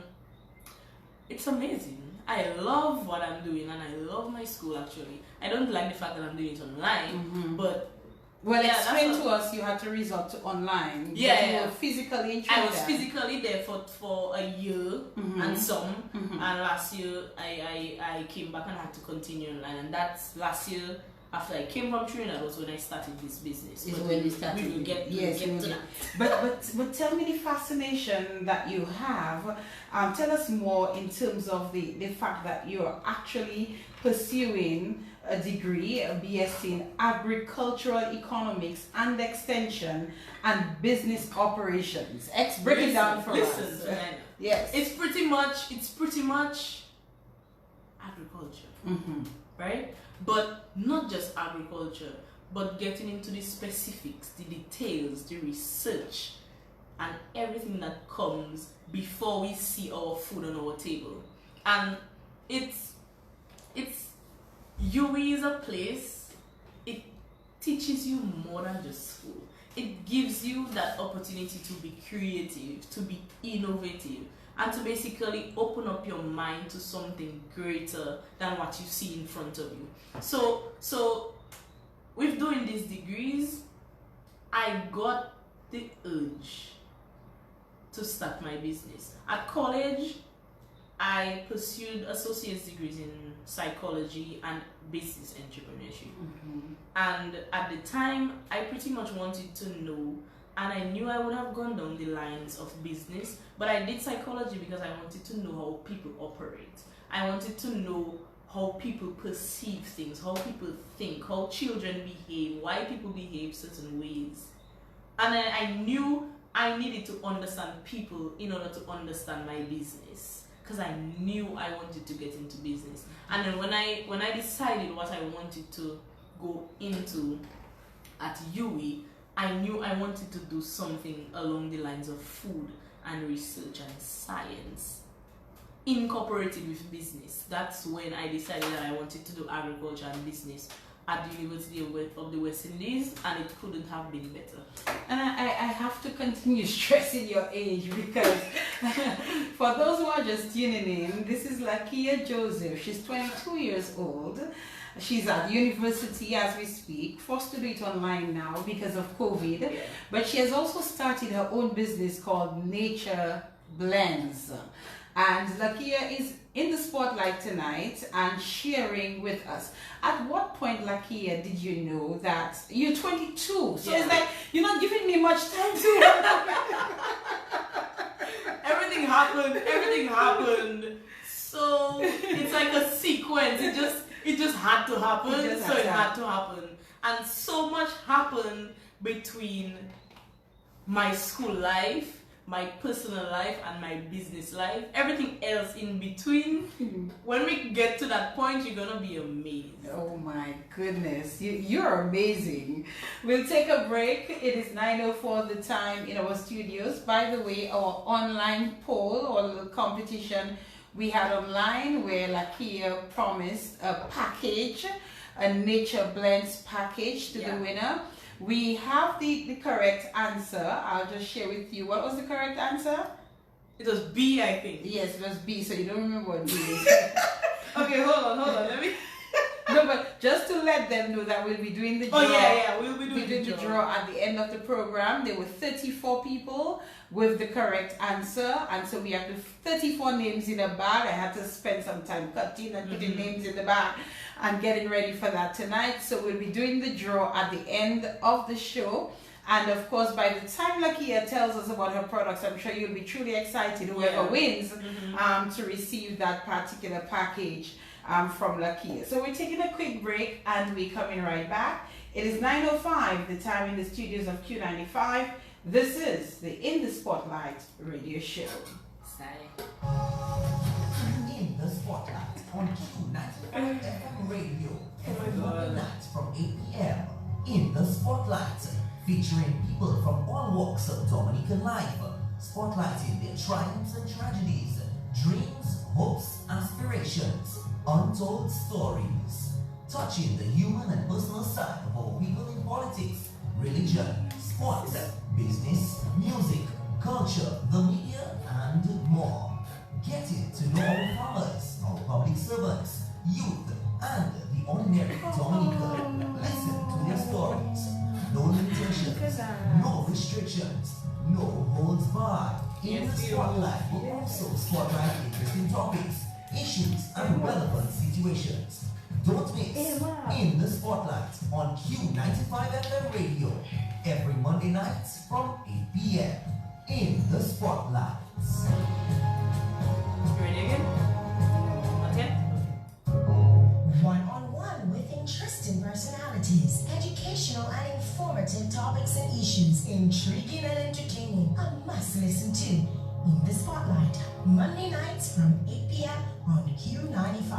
it's amazing. I love what I'm doing and I love my school actually. I don't like the fact that I'm doing it online, but
well, yeah, explain to us, you had to resort to online.
Yeah,
you were physically in Trinidad.
I was physically there for a year and some, and last year I came back and had to continue online, and that's last year after I came from Trinidad was when I started this business.
Is when you started.
We will get to that.
But tell me the fascination that you have. Tell us more in terms of the fact that you're actually pursuing a degree, a BSc in agricultural economics and extension and business operations. Break it down for us. Yes.
It's pretty much agriculture, right? But not just agriculture, but getting into the specifics, the details, the research, and everything that comes before we see our food on our table. And it's UWI is a place, it teaches you more than just school. It gives you that opportunity to be creative, to be innovative, and to basically open up your mind to something greater than what you see in front of you. So with doing these degrees, I got the urge to start my business. At college, I pursued associate's degrees in psychology and business entrepreneurship. And at the time, I pretty much wanted to know, and I knew I would have gone down the lines of business, but I did psychology because I wanted to know how people operate. I wanted to know how people perceive things, how people think, how children behave, why people behave certain ways. And I knew I needed to understand people in order to understand my business, because I knew I wanted to get into business. And then when I decided what I wanted to go into at UWI, I knew I wanted to do something along the lines of food and research and science incorporated with business. That's when I decided that I wanted to do agriculture and business at the University of the West Indies, and it couldn't have been better.
And I have to continue stressing your age, because for those who are just tuning in, this is Lakeyia Joseph. She's 22 years old. She's at university as we speak, forced to do it online now because of COVID, but she has also started her own business called Nature Blends. And Lakeyia is in the spotlight tonight and sharing with us. At what point, Lakeyia, did you know that you're 22? So it's like, you're not giving me much time to...
Everything happened. So it's like a sequence. It just had to happen. It had to happen. And so much happened between my school life, my personal life, and my business life. Everything else in between. When we get to that point, you're gonna be amazed.
Oh my goodness, you're amazing. We'll take a break. It is 9:04 the time in our studios. By the way, our online poll or little competition we had online where Lakeyia promised a package, a Nature Blends package to the winner. We have the correct answer. I'll just share with you. What was the correct answer?
It was B, I think.
Yes, it was B, so you don't remember what B is.
Okay, hold on. Let me...
No, but just to let them know that we'll be doing the draw.
Oh, yeah, we'll be doing
the draw at the end of the program. There were 34 people with the correct answer, and so we have 34 names in a bag. I had to spend some time cutting and putting names in the bag and getting ready for that tonight. So we'll be doing the draw at the end of the show. And of course, by the time Lakeyia tells us about her products, I'm sure you'll be truly excited, whoever wins, to receive that particular package from Lakeyia. So we're taking a quick break and we're coming right back. It is 9:05, the time in the studios of Q95. This is the In the Spotlight radio show.
In the Spotlight on Q95 FM radio. Every Monday night from 8 p.m. In the Spotlight, featuring people from all walks of Dominican life, spotlighting their triumphs and tragedies, dreams, hopes, aspirations, untold stories, touching the human and personal side of our people in politics, religion, sports, business, music, culture, the media, and more. Getting to know our farmers, our public servants, youth, and the ordinary Dominica. Listen to their stories. No limitations, no restrictions, no holds barred. In the Spotlight will also spotlight interesting topics, issues, and relevant situations. Don't miss In the Spotlight on Q95 FM radio every Monday night from 8 p.m. In the Spotlight.
You ready again? Not yet?
One-on-one with interesting personalities, educational and informative topics and issues, intriguing and entertaining. A must listen to. In the Spotlight, Monday nights from 8 p.m. on Q95.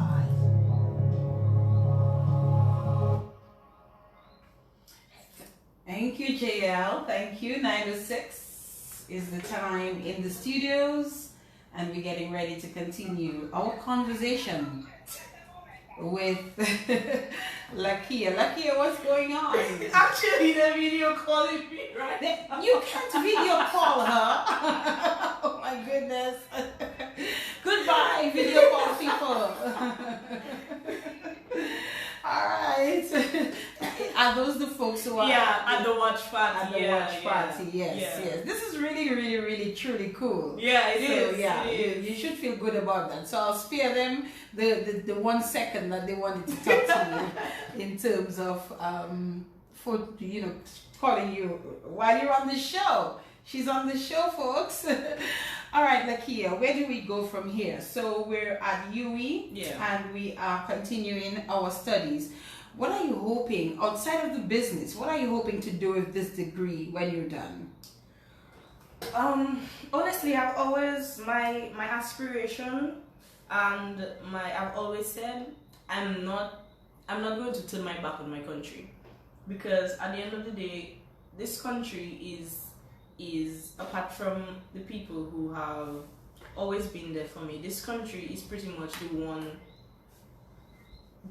Thank you, JL. Thank you. 9:06 is the time in the studios, and we're getting ready to continue our conversation with Lakeyia. Lakeyia, what's going on?
Actually, the video calling me right now.
You can't video call her. Oh my goodness. Goodbye, video call people. All right. Are those the folks who are
at the watch party?
At the watch party, yes. This is really, truly cool.
Yeah, it is.
Yeah, you should feel good about that. So I'll spare them the 1 second that they wanted to talk to you in terms of for calling you while you're on the show. She's on the show, folks. All right, Lakeyia, where do we go from here? So we're at UE, and we are continuing our studies. What are you hoping, outside of the business, what are you hoping to do with this degree when you're done?
Honestly, I've always, my aspiration, and I've always said, I'm not going to turn my back on my country. Because at the end of the day, this country is apart from the people who have always been there for me, this country is pretty much the one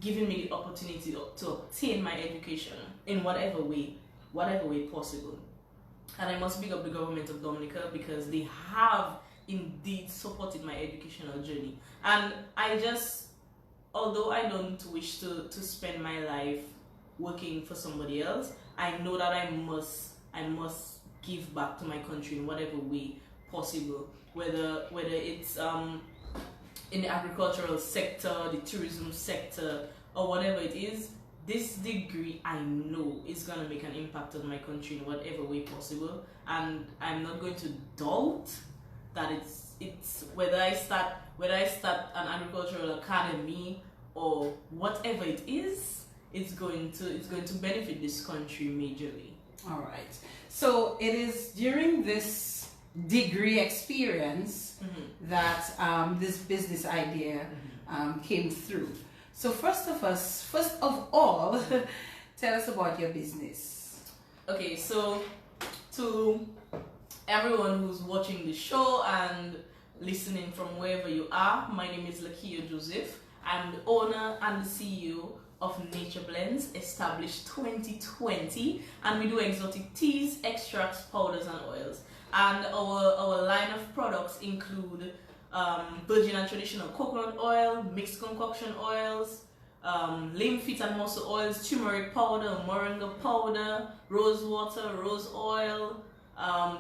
giving me the opportunity to obtain my education in whatever way possible. And I must big up the government of Dominica because they have indeed supported my educational journey. And although I don't wish to spend my life working for somebody else, I know that I must give back to my country in whatever way possible, whether it's in the agricultural sector, the tourism sector, or whatever it is. This degree, I know, is gonna make an impact on my country in whatever way possible, and I'm not going to doubt that it's whether I start an agricultural academy or whatever it is, it's going to benefit this country majorly.
All right. So it is during this degree experience that this business idea came through. So first of all, tell us about your business.
Okay, so to everyone who's watching the show and listening from wherever you are. My name is Lakeyia Joseph. I'm the owner and the CEO of Nature Blends, established 2020, and we do exotic teas, extracts, powders, and oils. And our line of products include virgin and traditional coconut oil, mixed concoction oils, lymph and muscle oils, turmeric powder, moringa powder, rose water, rose oil,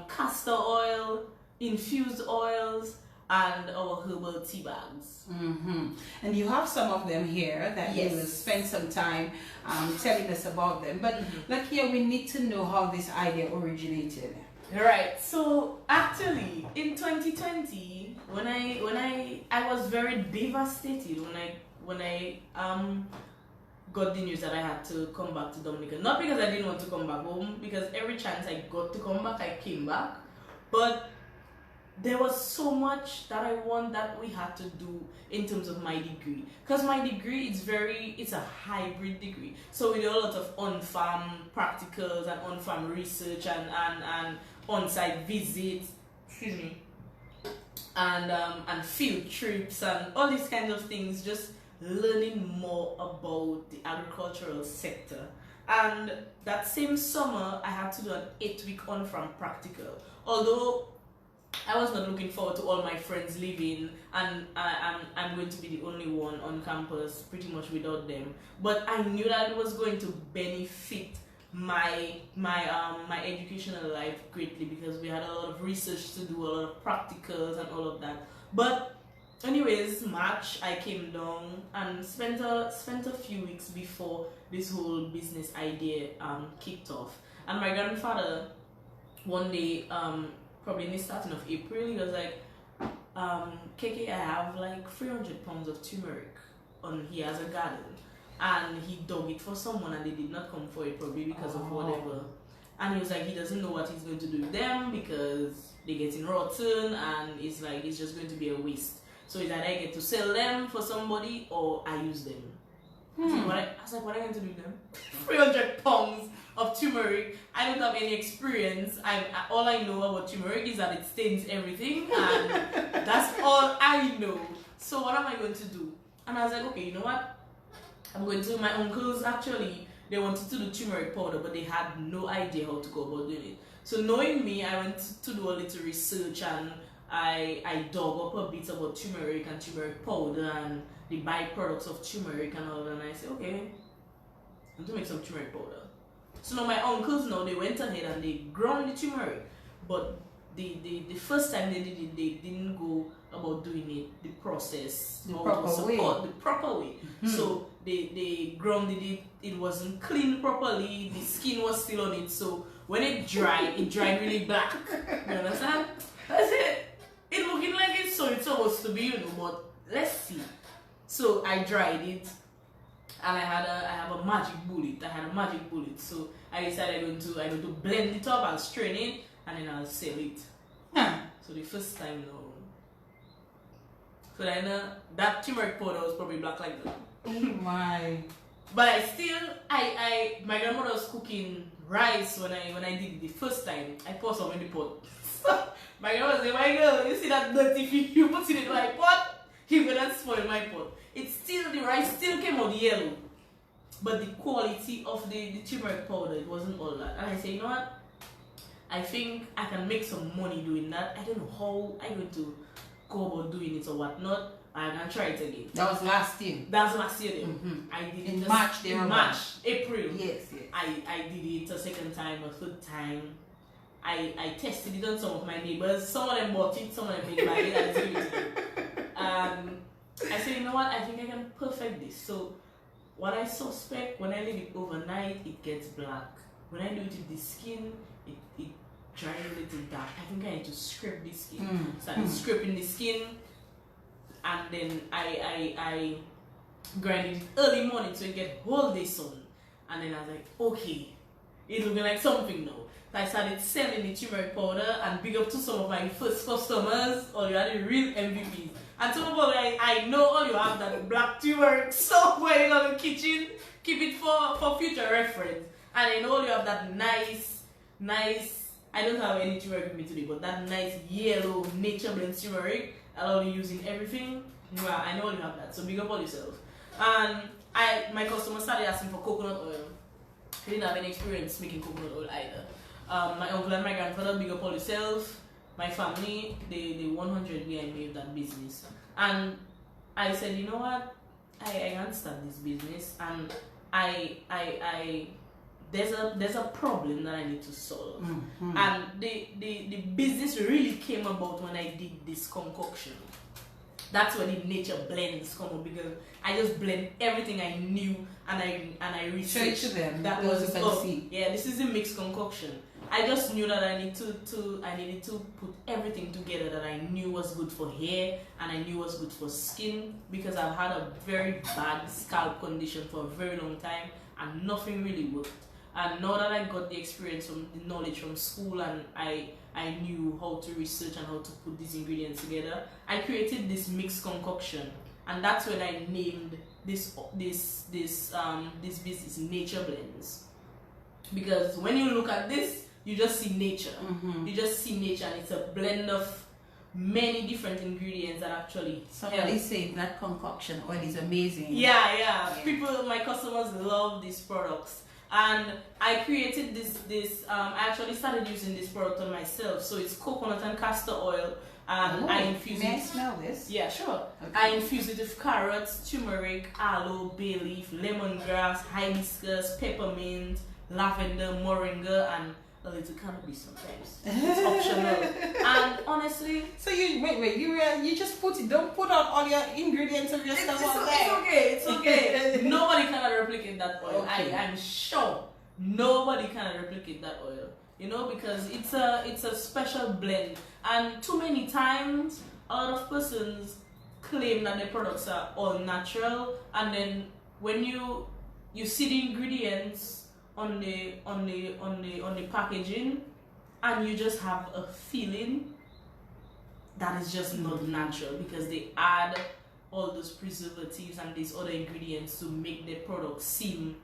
castor oil, infused oils, and our herbal tea bags.
And you have some of them here that you will spend some time telling us about them. But Lakeyia, we need to know how this idea originated.
Right. So actually, in 2020, when I was very devastated when I got the news that I had to come back to Dominica. Not because I didn't want to come back home, because every chance I got to come back, I came back. But there was so much that I want that we had to do in terms of my degree. Because my degree it's a hybrid degree. So we do a lot of on-farm practicals and on-farm research and on-site visits, and field trips and all these kinds of things, just learning more about the agricultural sector. And that same summer, I had to do an 8-week on-farm practical. Although I was not looking forward to all my friends leaving, and I'm going to be the only one on campus pretty much without them. But I knew that it was going to benefit my educational life greatly, because we had a lot of research to do, a lot of practicals and all of that. But anyways, March I came down and spent a few weeks before this whole business idea kicked off. And my grandfather one day, probably in the starting of April, he was like, KK, I have like 300 pounds of turmeric he has a garden, and he dug it for someone and they did not come for it, probably because of whatever. And he was like, he doesn't know what he's going to do with them because they're getting rotten, and it's like it's just going to be a waste. So it's either I get to sell them for somebody or I use them. I was like, what am I going to do with them? 300 pounds of turmeric. I don't have any experience. All I know about turmeric is that it stains everything, and that's all I know. So what am I going to do? And I was like, okay, you know what? I'm going to my uncle's. Actually, they wanted to do turmeric powder, but they had no idea how to go about doing it. So knowing me, I went to do a little research, and I dug up a bit about turmeric and turmeric powder and the byproducts of turmeric and all that, and I said, okay, I'm going to make some turmeric powder. So now my uncles, they went ahead and they ground the turmeric, but the first time they did it, they didn't go about doing it the process,
the proper way.
So they grounded it. It wasn't cleaned properly. The skin was still on it. So when it dried really black. You understand? That's it. It looking like it's supposed to be, but let's see. So I dried it, and I have a magic bullet. So I decided I'm going to blend it up, I'll strain it, and then I'll sell it. So the first time, so then that turmeric powder was probably black like that.
Oh my!
But I still, my grandmother was cooking rice when I did it the first time. I poured some in the pot. My grandma said, my girl, you see that dirty fish you put in my pot? You're gonna spoil my pot. The rice still came out yellow, but the quality of the turmeric powder, it wasn't all that. And I said, you know what? I think I can make some money doing that. I don't know how I'm going to go about doing it or whatnot. I'm gonna try it again.
That was last year.
That's last year then. I did it in March, April.
Yes.
I did it a second time, a third time. I tested it on some of my neighbors. Some of them bought it, some of them didn't buy it. I did it. I said, you know what? I think I can perfect this. So what I suspect, when I leave it overnight, it gets black. When I do it with the skin, it dries a little dark. I think I need to scrape the skin. Started scraping the skin, and then I grind it early morning so it get whole day sun. And then I was like, okay, it's looking like something now. So I started selling the turmeric powder, and big up to some of my first customers. All you had the real MVPs. And some of all I know all you have that black turmeric somewhere in the kitchen. Keep it for future reference. And I know all you have that nice, I don't have any turmeric with me today, but that nice yellow Nature Blend turmeric. I'll only using everything. Well, I know you have that, so big up on yourself. And my customers started asking for coconut oil. They didn't have any experience making coconut oil either. My uncle and my grandfather, big up on yourself. My family, they 100 behind me with that business. And I said, you know what? I can't start this business, and there's a problem that I need to solve. And the business really came about when I did this concoction. That's when the nature blends come up, because I just blend everything I knew and I researched.
Show it to them.
That
Those
was
who can see.
yeah, this is a mixed concoction. I just knew that I needed to put everything together that I knew was good for hair and I knew was good for skin, because I've had a very bad scalp condition for a very long time and nothing really worked. And now that I got the experience from the knowledge from school, and I knew how to research and how to put these ingredients together, I created this mixed concoction, and that's when I named this business Nature Blends. Because when you look at this, you just see nature. You just see nature, and it's a blend of many different ingredients that actually
Somebody said that concoction oil is amazing.
Yeah. People, my customers love these products. And I created this I actually started using this product on myself. So it's coconut and castor oil, and I infuse it.
May I smell this?
Yeah, sure.
Okay.
I infuse it with carrots, turmeric, aloe, bay leaf, lemongrass, hibiscus, peppermint, lavender, moringa, and a little cannabis sometimes. It's optional. And honestly,
So you wait, you just put it. Don't put out all your ingredients of your stuff on there.
it's okay. Nobody cannot replicate that oil.
Okay.
I'm sure nobody can replicate that oil. You know, because it's a special blend. And too many times, a lot of persons claim that their products are all natural, and then when you see the ingredients on the packaging, and you just have a feeling that is just not natural, because they add all those preservatives and these other ingredients to make the product seem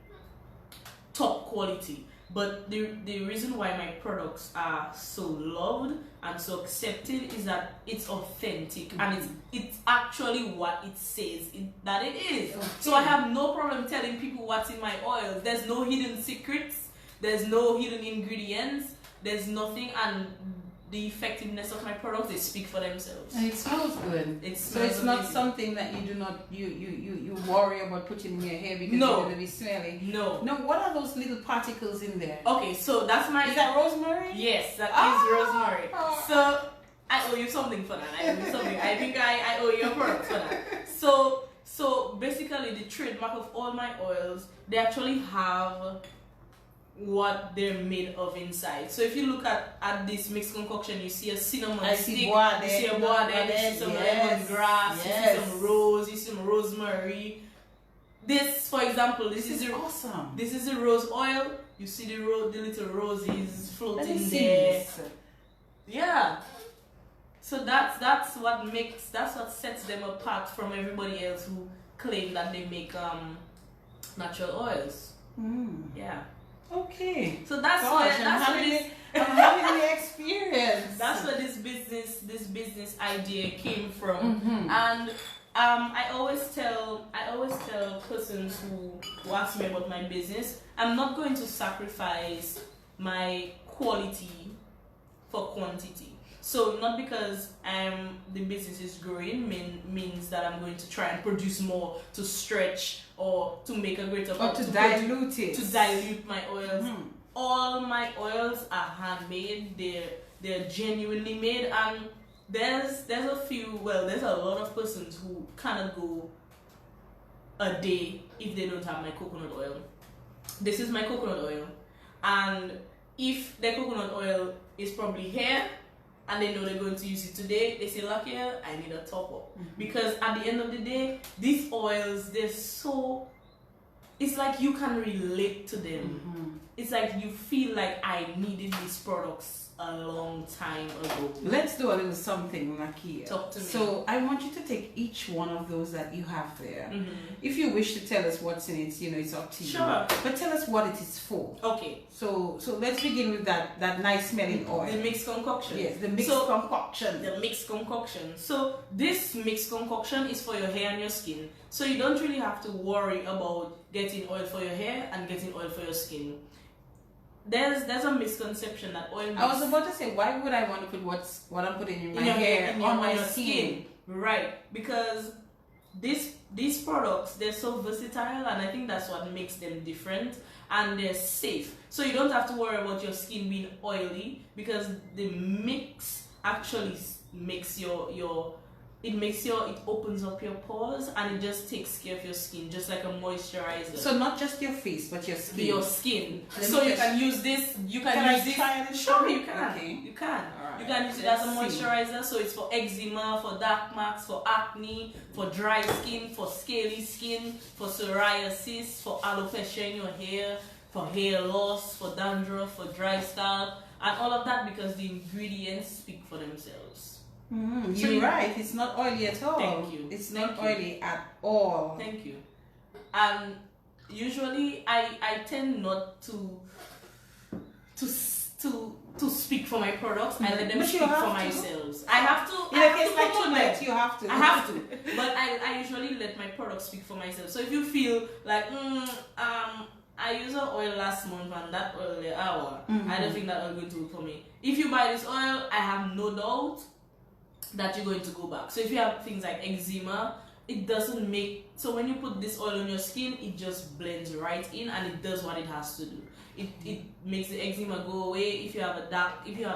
top quality. But the reason why my products are so loved and so accepted is that it's authentic, and it's actually what it says that it is.
Okay.
So I have no problem telling people what's in my oils. There's no hidden secrets, there's no hidden ingredients, there's nothing, and the effectiveness of my products, they speak for themselves.
And it smells good. So it's not something that you do not you worry about putting in your hair because
No.
you're gonna be smelly.
No.
No, what are those little particles in there?
Okay, so that's my.
Is that rosemary?
Yes, that
Ah!
is rosemary. So I owe you something for that. I owe you something. I think I owe you a product for that. So basically, the trademark of all my oils, they actually have what they're made of inside. So if you look at this mixed concoction, you see a cinnamon stick, you see a boade, you see some lemongrass, you see some rose, you see some rosemary. This, for example, this is
awesome.
This is the rose oil. You see the little roses floating
Let me see
there.
this.
Yeah. So that's what sets them apart from everybody else who claim that they make natural oils. Yeah.
Okay.
So that's
Gosh,
where
I'm having the experience.
that's where this business idea came from. And I always tell persons who ask me about my business, I'm not going to sacrifice my quality for quantity. So not because the business is growing means that I'm going to try and produce more to stretch or to make a greater
or to dilute it.
To dilute my oils. All my oils are handmade. They're genuinely made, and there's a lot of persons who cannot go a day if they don't have my coconut oil. This is my coconut oil, and if the coconut oil is probably here and they know they're going to use it today, they say, Lakeyia, I need a top up. Because at the end of the day, these oils, it's like you can relate to them. It's like you feel like I needed these products a long time ago.
Let's do a little something, Lakeyia.
Talk to me.
So I want you to take each one of those that you have there.
Mm-hmm.
If you wish to tell us what's in it, it's up to you.
Sure.
But tell us what it is for.
Okay.
So let's begin with that nice smelling oil.
The mixed concoction.
Yes, the mixed concoction.
The mixed concoction. So this mixed concoction is for your hair and your skin. So you don't really have to worry about getting oil for your hair and getting oil for your skin. There's a misconception that oil mix.
I was about to say, why would I want to put what I'm putting in my hair on my skin?
Right, because these products, they're so versatile, and I think that's what makes them different, and they're safe. So you don't have to worry about your skin being oily, because the mix actually makes it opens up your pores, and it just takes care of your skin, just like a moisturizer.
So not just your face, but your skin.
Your skin. So you can use this. You can use this. Sure, you can.
Okay.
You can.
Right.
You can use it as a moisturizer. So it's for eczema, for dark marks, for acne, for dry skin, for scaly skin, for psoriasis, for alopecia in your hair, for hair loss, for dandruff, for dry scalp, and all of that, because the ingredients speak for themselves.
So you're right. It's not oily at all.
Thank you.
It's not oily at all.
Thank you. And usually I tend not to speak for my products. I let them speak for myself. I have to.
In a case like tonight, you have to.
I have to. But I usually let my products speak for myself. So if you feel like I used an oil last month and that oil the hour, I don't think that oil going to work for me. If you buy this oil, I have no doubt that you're going to go back. So if you have things like eczema, it doesn't make, so when you put this oil on your skin, it just blends right in, and it does what it has to do. It makes the eczema go away. If you have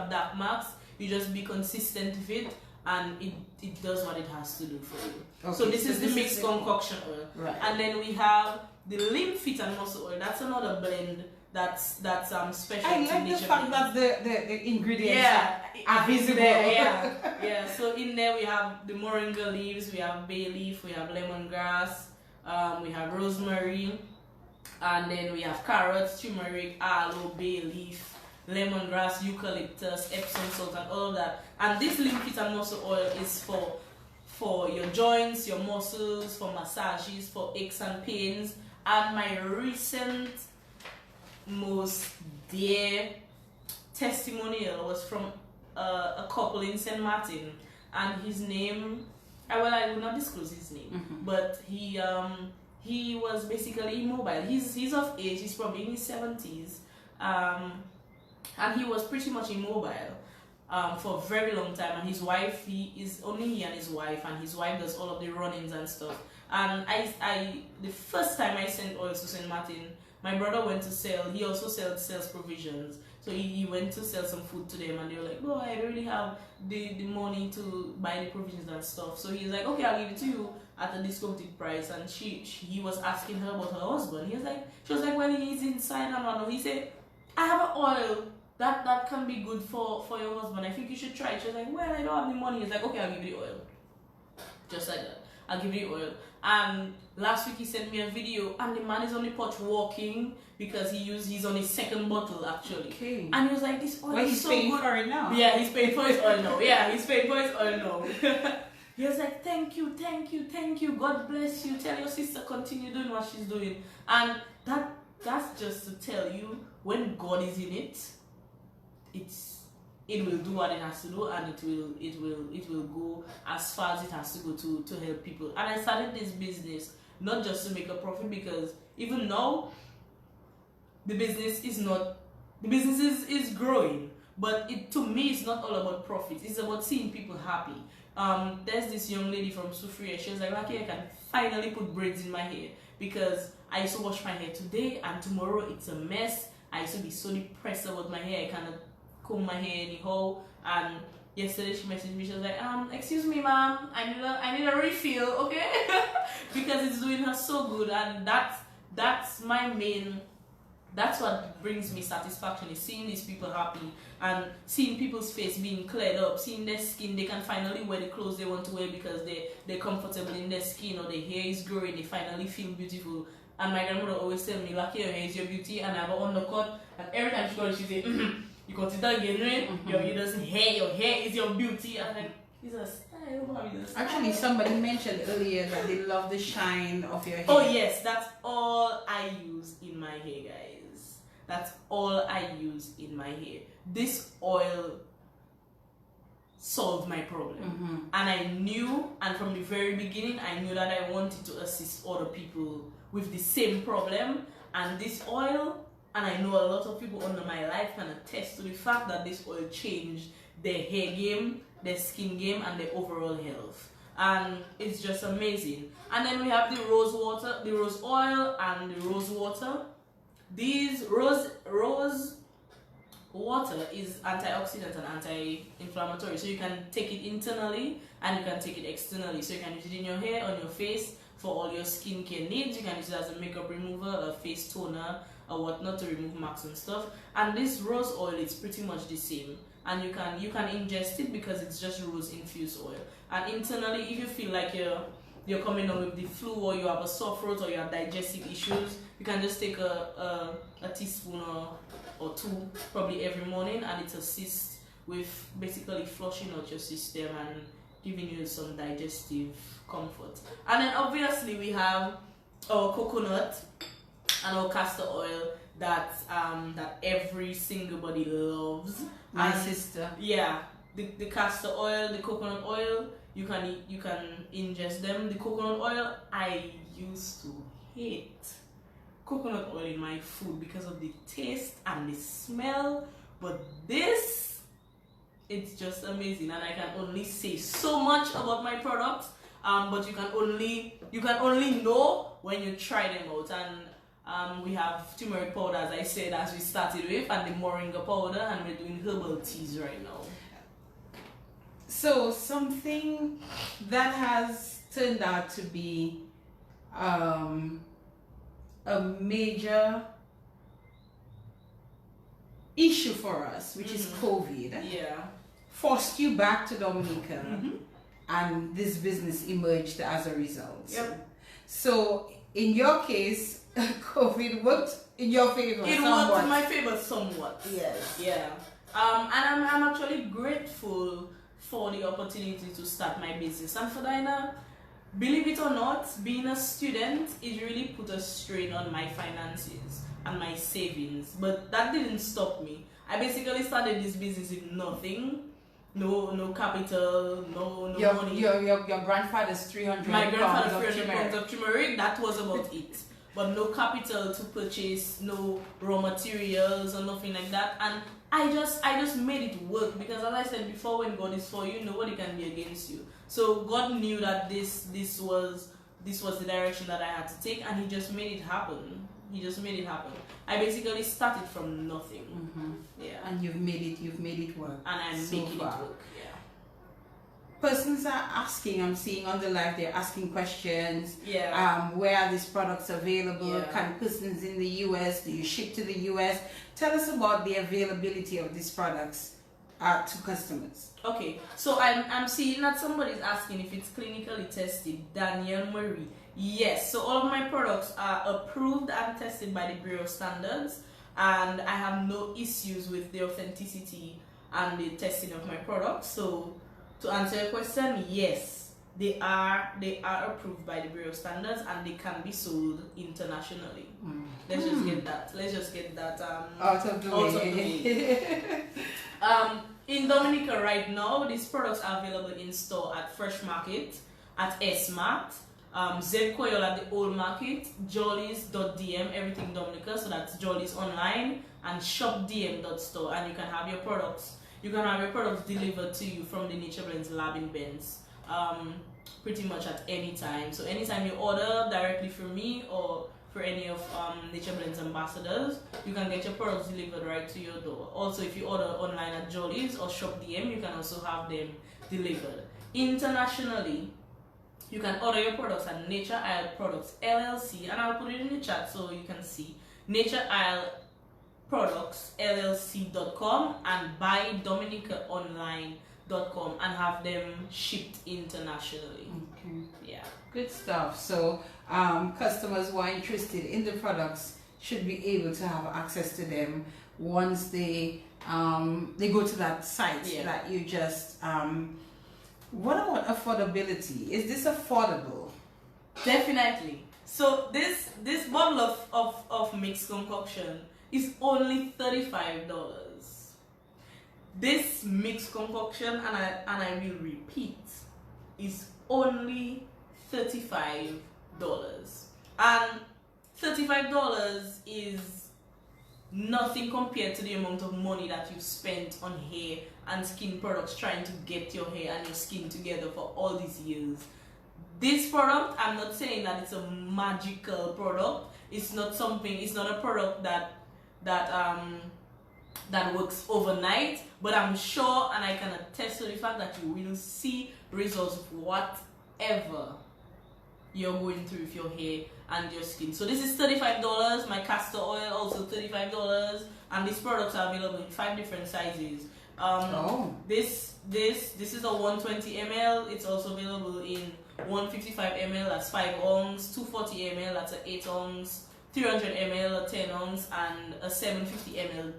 dark marks, you just be consistent with it, and it does what it has to do for you. Okay, so this is the mixed concoction oil. Right. And then we have the lymph, fit and muscle oil. That's another blend that's special.
I like the fact that the ingredients are visible.
Yeah. So in there we have the moringa leaves, we have bay leaf, we have lemongrass, we have rosemary, and then we have carrots, turmeric, aloe, bay leaf, lemongrass, eucalyptus, Epsom salt, and all of that. And this lymph, fit and muscle oil is for your joints, your muscles, for massages, for aches and pains. And my recent most dear testimonial was from a couple in St. Martin, and his name, I will not disclose his name, but he was basically immobile. He's of age, he's probably in his 70s, and he was pretty much immobile for a very long time. And his wife, only he and his wife does all of the run-ins and stuff. And the first time I sent oils to St. Martin, my brother went to sell. He also sells provisions. So he went to sell some food to them, and they were like, "No, I don't really have the money to buy the provisions and stuff." So he's like, "Okay, I'll give it to you at a discounted price." And he was asking her about her husband. She was like, "Well, he's inside and all." He said, "I have an oil that can be good for your husband. I think you should try it." She was like, "Well, I don't have the money." He's like, "Okay, I'll give you the oil." Just like that. I'll give you the oil. And last week he sent me a video, and the man is on the porch walking because he's on his second bottle actually. Okay. And he was like, "This oil is so good." He's paying for it now. Yeah, he's paying for his oil now. Yeah, he's paying for his oil now. He was like, thank you. God bless you. Tell your sister continue doing what she's doing. And that's just to tell you, when God is in it, it will do what it has to do, and it will go as far as it has to go to help people. And I started this business not just to make a profit, because even now the business is growing, but to me it's not all about profit. It's about seeing people happy. There's this young lady from Sufria. She was like, "Lucky I can finally put braids in my hair, because I used to wash my hair today and tomorrow it's a mess. I used to be so depressed about my hair. I cannot comb my hair anyhow." And yesterday she messaged me. She was like, "Excuse me, ma'am, I need a refill, okay?" Because it's doing her so good, and that's what brings me satisfaction, is seeing these people happy and seeing people's face being cleared up, seeing their skin. They can finally wear the clothes they want to wear because they're comfortable in their skin, or their hair is growing. They finally feel beautiful. And my grandmother always tell me, "Lucky, your hair is your beauty." And I have an undercut, and every time she goes, she say, You cut it again, right? You just your hair is your beauty, and like it's a style, mommy.
Actually, somebody mentioned earlier that they love the shine of your hair.
Oh yes, that's all I use in my hair, guys. That's all I use in my hair. This oil solved my problem, and I knew, and from the very beginning, I knew that I wanted to assist other people with the same problem. And this oil, and I know a lot of people under my life can attest to the fact that this oil changed their hair game, their skin game, and their overall health. And it's just amazing. And then we have the rose water, the rose oil, and the rose water. These rose water is antioxidant and anti-inflammatory, so you can take it internally and you can take it externally. So you can use it in your hair, on your face, for all your skincare needs. You can use it as a makeup remover, a face toner, or whatnot to remove marks and stuff. And this rose oil is pretty much the same, and you can ingest it because it's just rose infused oil. And internally, if you feel like you're coming down with the flu, or you have a sore throat, or you have digestive issues, you can just take a teaspoon or two probably every morning, and it assists with basically flushing out your system and giving you some digestive comfort. And then obviously we have our coconut and our castor oil that every single body loves.
My sister.
Yeah, the castor oil, the coconut oil, you can ingest them. The coconut oil, I used to hate coconut oil in my food because of the taste and the smell, but this, it's just amazing. And I can only say so much about my products, but you can only know when you try them out. And we have turmeric powder, as I said, as we started with, and the moringa powder, and we're doing herbal teas right now.
So something that has turned out to be a major issue for us, which is COVID, forced you back to Dominica, and this business emerged as a result.
Yep.
So in your case, COVID worked in your favor.
It worked in my favor somewhat.
Yes.
Yeah. And I'm actually grateful for the opportunity to start my business. And Ferdina, believe it or not, being a student, it really put a strain on my finances and my savings. But that didn't stop me. I basically started this business with nothing. No capital, no money.
Your grandfather's 300
My grandfather's
pounds
300 pounds of turmeric, that was about it. But no capital to purchase, no raw materials or nothing like that. And I just made it work, because as I said before, when God is for you, nobody can be against you. So God knew that this was the direction that I had to take, and He just made it happen. He just made it happen. I basically started from nothing. Yeah.
And you've made it work.
And I'm making it work. Yeah.
Persons are asking, I'm seeing on the live, they're asking questions.
Yeah.
Where are these products available?
Yeah.
Can persons in the US, do you ship to the US? Tell us about the availability of these products to customers.
Okay, so I'm seeing that somebody's asking if it's clinically tested. Danielle Marie. Yes, so all of my products are approved and tested by the Bureau of Standards, and I have no issues with the authenticity and the testing of my products. So to answer your question, yes, they are approved by the Bureau of Standards, and they can be sold internationally. Let's just get that
out of the way.
In Dominica right now, these products are available in store at Fresh Market, at S-Mart, Z Coil at the Old Market, Jollies.dm, everything Dominica, so that's Jollies online, and shopdm.store, and you can have your products delivered to you from the Nature Blends lab in Benz, pretty much at any time. So anytime you order directly from me or for any of Nature Blends ambassadors, you can get your products delivered right to your door. Also, if you order online at Jollies or ShopDM, you can also have them delivered. Internationally, you can order your products at Nature Isle Products LLC, and I'll put it in the chat so you can see. Nature Isle Products LLC.com and buydominicaonline.com, and have them shipped internationally.
Okay.
Yeah.
Good stuff. So customers who are interested in the products should be able to have access to them once they they go to that site that you just. What about affordability? Is this affordable?
Definitely. So this bottle of mixed concoction is only $35. This mixed concoction, and I will repeat, is only $35. And $35 is nothing compared to the amount of money that you spent on hair and skin products trying to get your hair and your skin together for all these years. This product, I'm not saying that it's a magical product. It's not a product that works overnight, but I'm sure and I can attest to the fact that you will see results of whatever you're going through with your hair and your skin. So this is $35. My castor oil also $35, and these products are available in 5 different sizes. This is a 120 ml. It's also available in 155 ml, that's 5 ounce, 240 ml, that's 8 ounce, 300 ml, 10 ounce, and a 750 ml,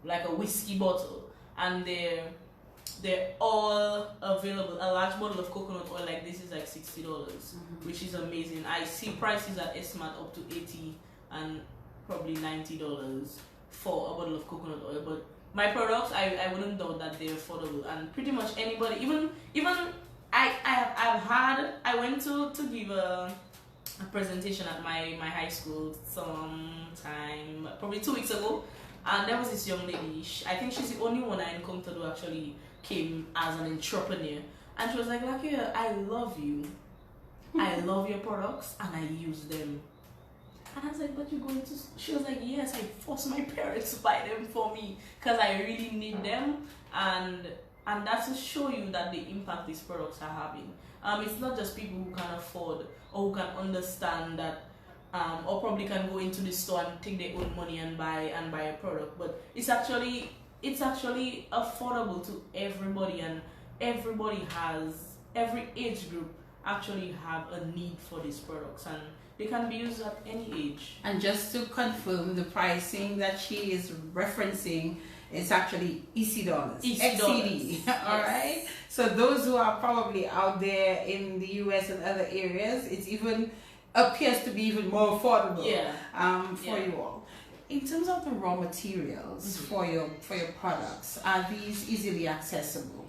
like a whiskey bottle. And they're all available. A large bottle of coconut oil like this is like $60, which is amazing. I see prices at Esmat up to $80 and probably $90 for a bottle of coconut oil. But my products, I wouldn't doubt that they're affordable, and pretty much anybody, even I went to give a presentation at my high school sometime, probably 2 weeks ago, and there was this young lady. I think she's the only one I encountered who actually came as an entrepreneur, and she was like, Lakeyia, I love you, I love your products, and I use them. And I was like, but you're going to... She was like, yes, I forced my parents to buy them for me because I really need them. And that's to show you that the impact these products are having. It's not just people who can afford or who can understand that, or probably can go into the store and take their own money and buy a product. But it's actually affordable to everybody, and every age group actually have a need for these products, and they can be used at any age.
And just to confirm, the pricing that she is referencing is actually EC dollars. XCD. Alright? So those who are probably out there in the US and other areas, it's even appears to be even more affordable for you all. In terms of the raw materials for your products, are these easily accessible?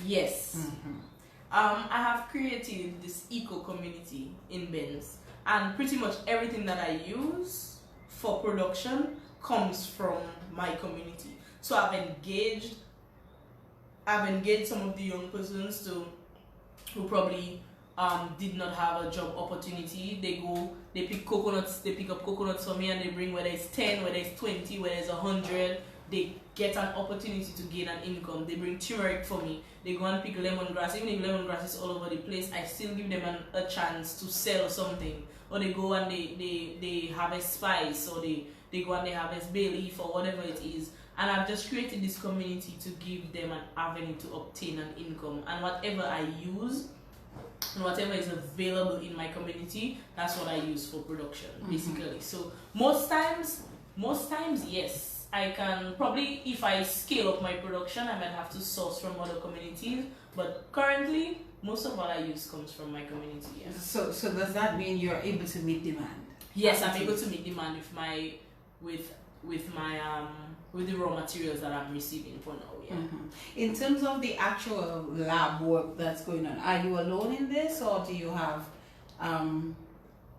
Yes. I have created this eco community in Benz, and pretty much everything that I use for production comes from my community. So I've engaged some of the young persons who probably did not have a job opportunity. They pick up coconuts for me, and they bring, whether it's 10, whether it's 20, whether it's 100. They get an opportunity to gain an income. They bring turmeric for me. They go and pick lemongrass. Even if lemongrass is all over the place, I still give them a chance to sell something. Or they go and they harvest spice, or they go and they harvest bay leaf, or whatever it is. And I've just created this community to give them an avenue to obtain an income. And whatever I use and whatever is available in my community, that's what I use for production, basically. So most times, yes. I can probably, if I scale up my production, I might have to source from other communities. But currently, most of what I use comes from my community. Yeah.
So does that mean you're able to meet demand?
Yes, I'm able to meet demand with the raw materials that I'm receiving for now. Yeah.
In terms of the actual lab work that's going on, are you alone in this, or do you have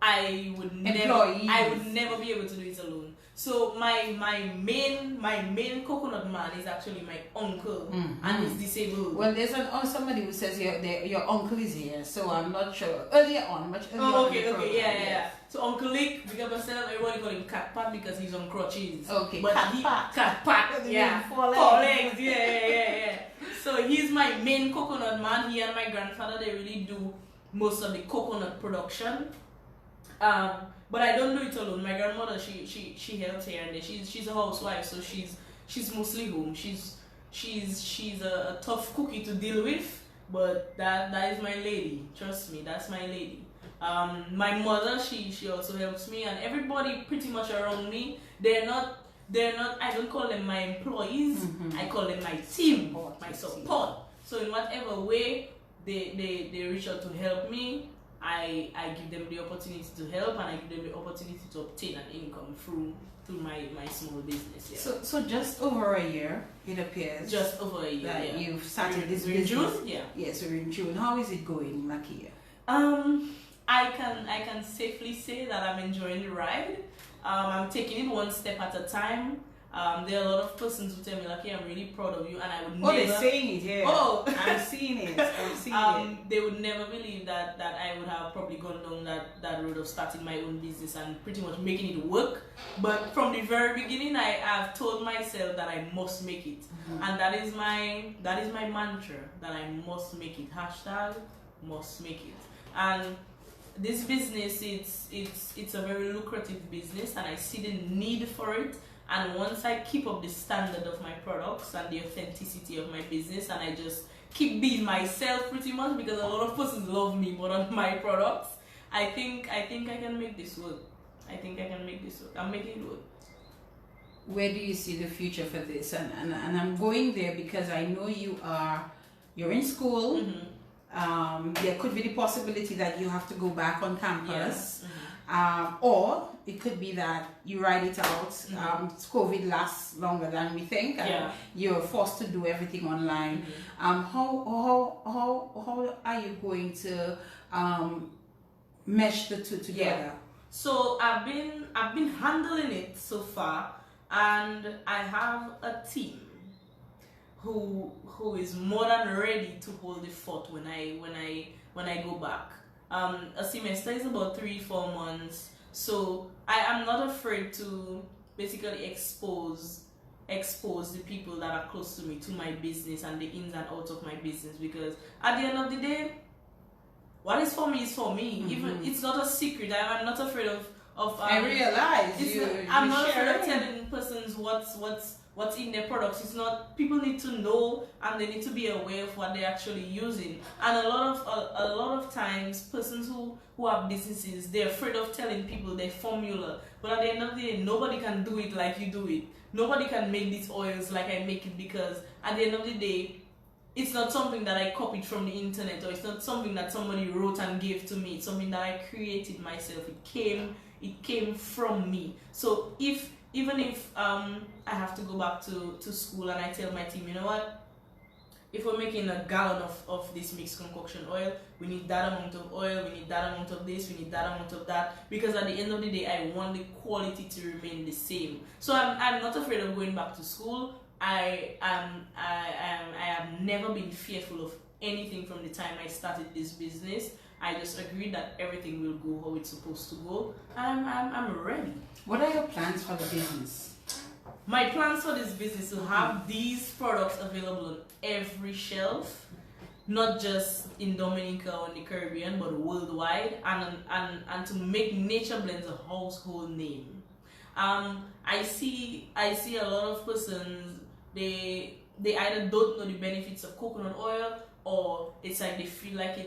I would never be able to do it alone. So my main coconut man is actually my uncle, and he's disabled.
Well, there's somebody who says your uncle is here, so I'm not sure. Much earlier on.
Okay, yeah. So Uncle Lick, big up yourself. Everybody call him Cat Pat because he's on crutches.
Okay,
but Cat Pat, yeah, 4 legs, yeah. So he's my main coconut man. He and my grandfather, they really do most of the coconut production. But I don't do it alone. My grandmother, she helps here and there. She's a housewife, so she's mostly home. She's a tough cookie to deal with, but that is my lady. Trust me, that's my lady. My mother, she also helps me, and everybody pretty much around me. They're not they're not, I don't call them my employees, I call them my team, my support. So in whatever way they reach out to help me, I give them the opportunity to help, and I give them the opportunity to obtain an income through my small business. Yeah.
So just over a year, it appears.
Just over a year.
That you've started this
in
business.
June? Yeah.
Yes, we're in June. How is it going, Lakeyia?
I can safely say that I'm enjoying the ride. I'm taking it one step at a time. There are a lot of persons who tell me, like, I'm really proud of you, and I would never.
They're saying it, yeah.
Oh,
I'm seeing it. I'm seeing it.
They would never believe that I would have probably gone down that road of starting my own business and pretty much making it work. But from the very beginning, I have told myself that I must make it, and that is my mantra, that I must make it. Hashtag must make it. And this business, it's a very lucrative business, and I see the need for it. And once I keep up the standard of my products and the authenticity of my business, and I just keep being myself pretty much, because a lot of persons love me more than my products, I think I can make this work. I think I can make this work. I'm making it work.
Where do you see the future for this? And I'm going there because I know you're in school. There could be the possibility that you have to go back on campus. Or it could be that you ride it out. COVID lasts longer than we think, and you're forced to do everything online. How are you going to mesh the two together?
So I've been handling it so far, and I have a team who is more than ready to hold the fort when I go back. A semester is about 3-4 months, so I am not afraid to basically expose the people that are close to me to my business and the ins and outs of my business, because at the end of the day, what is for me is for me. Even it's not a secret. I'm not afraid of
I realize
I'm not afraid of telling persons what's in their products. It's not, people need to know, and they need to be aware of what they're actually using. And a lot of times, persons who have businesses, they're afraid of telling people their formula. But at the end of the day, nobody can do it like you do it. Nobody can make these oils like I make it, because at the end of the day, it's not something that I copied from the internet, or it's not something that somebody wrote and gave to me. It's something that I created myself. It came from me. So even if I have to go back to school and I tell my team, you know what, if we're making a gallon of this mixed concoction oil, we need that amount of oil, we need that amount of this, we need that amount of that, because at the end of the day, I want the quality to remain the same. So I'm not afraid of going back to school. I have never been fearful of anything from the time I started this business. I just agreed that everything will go how it's supposed to go, and I'm ready.
What are your plans for the business?
My plans for this business is to have these products available on every shelf, not just in Dominica or in the Caribbean, but worldwide, and to make Nature Blends a household name. I see a lot of persons, they either don't know the benefits of coconut oil, or it's like they feel like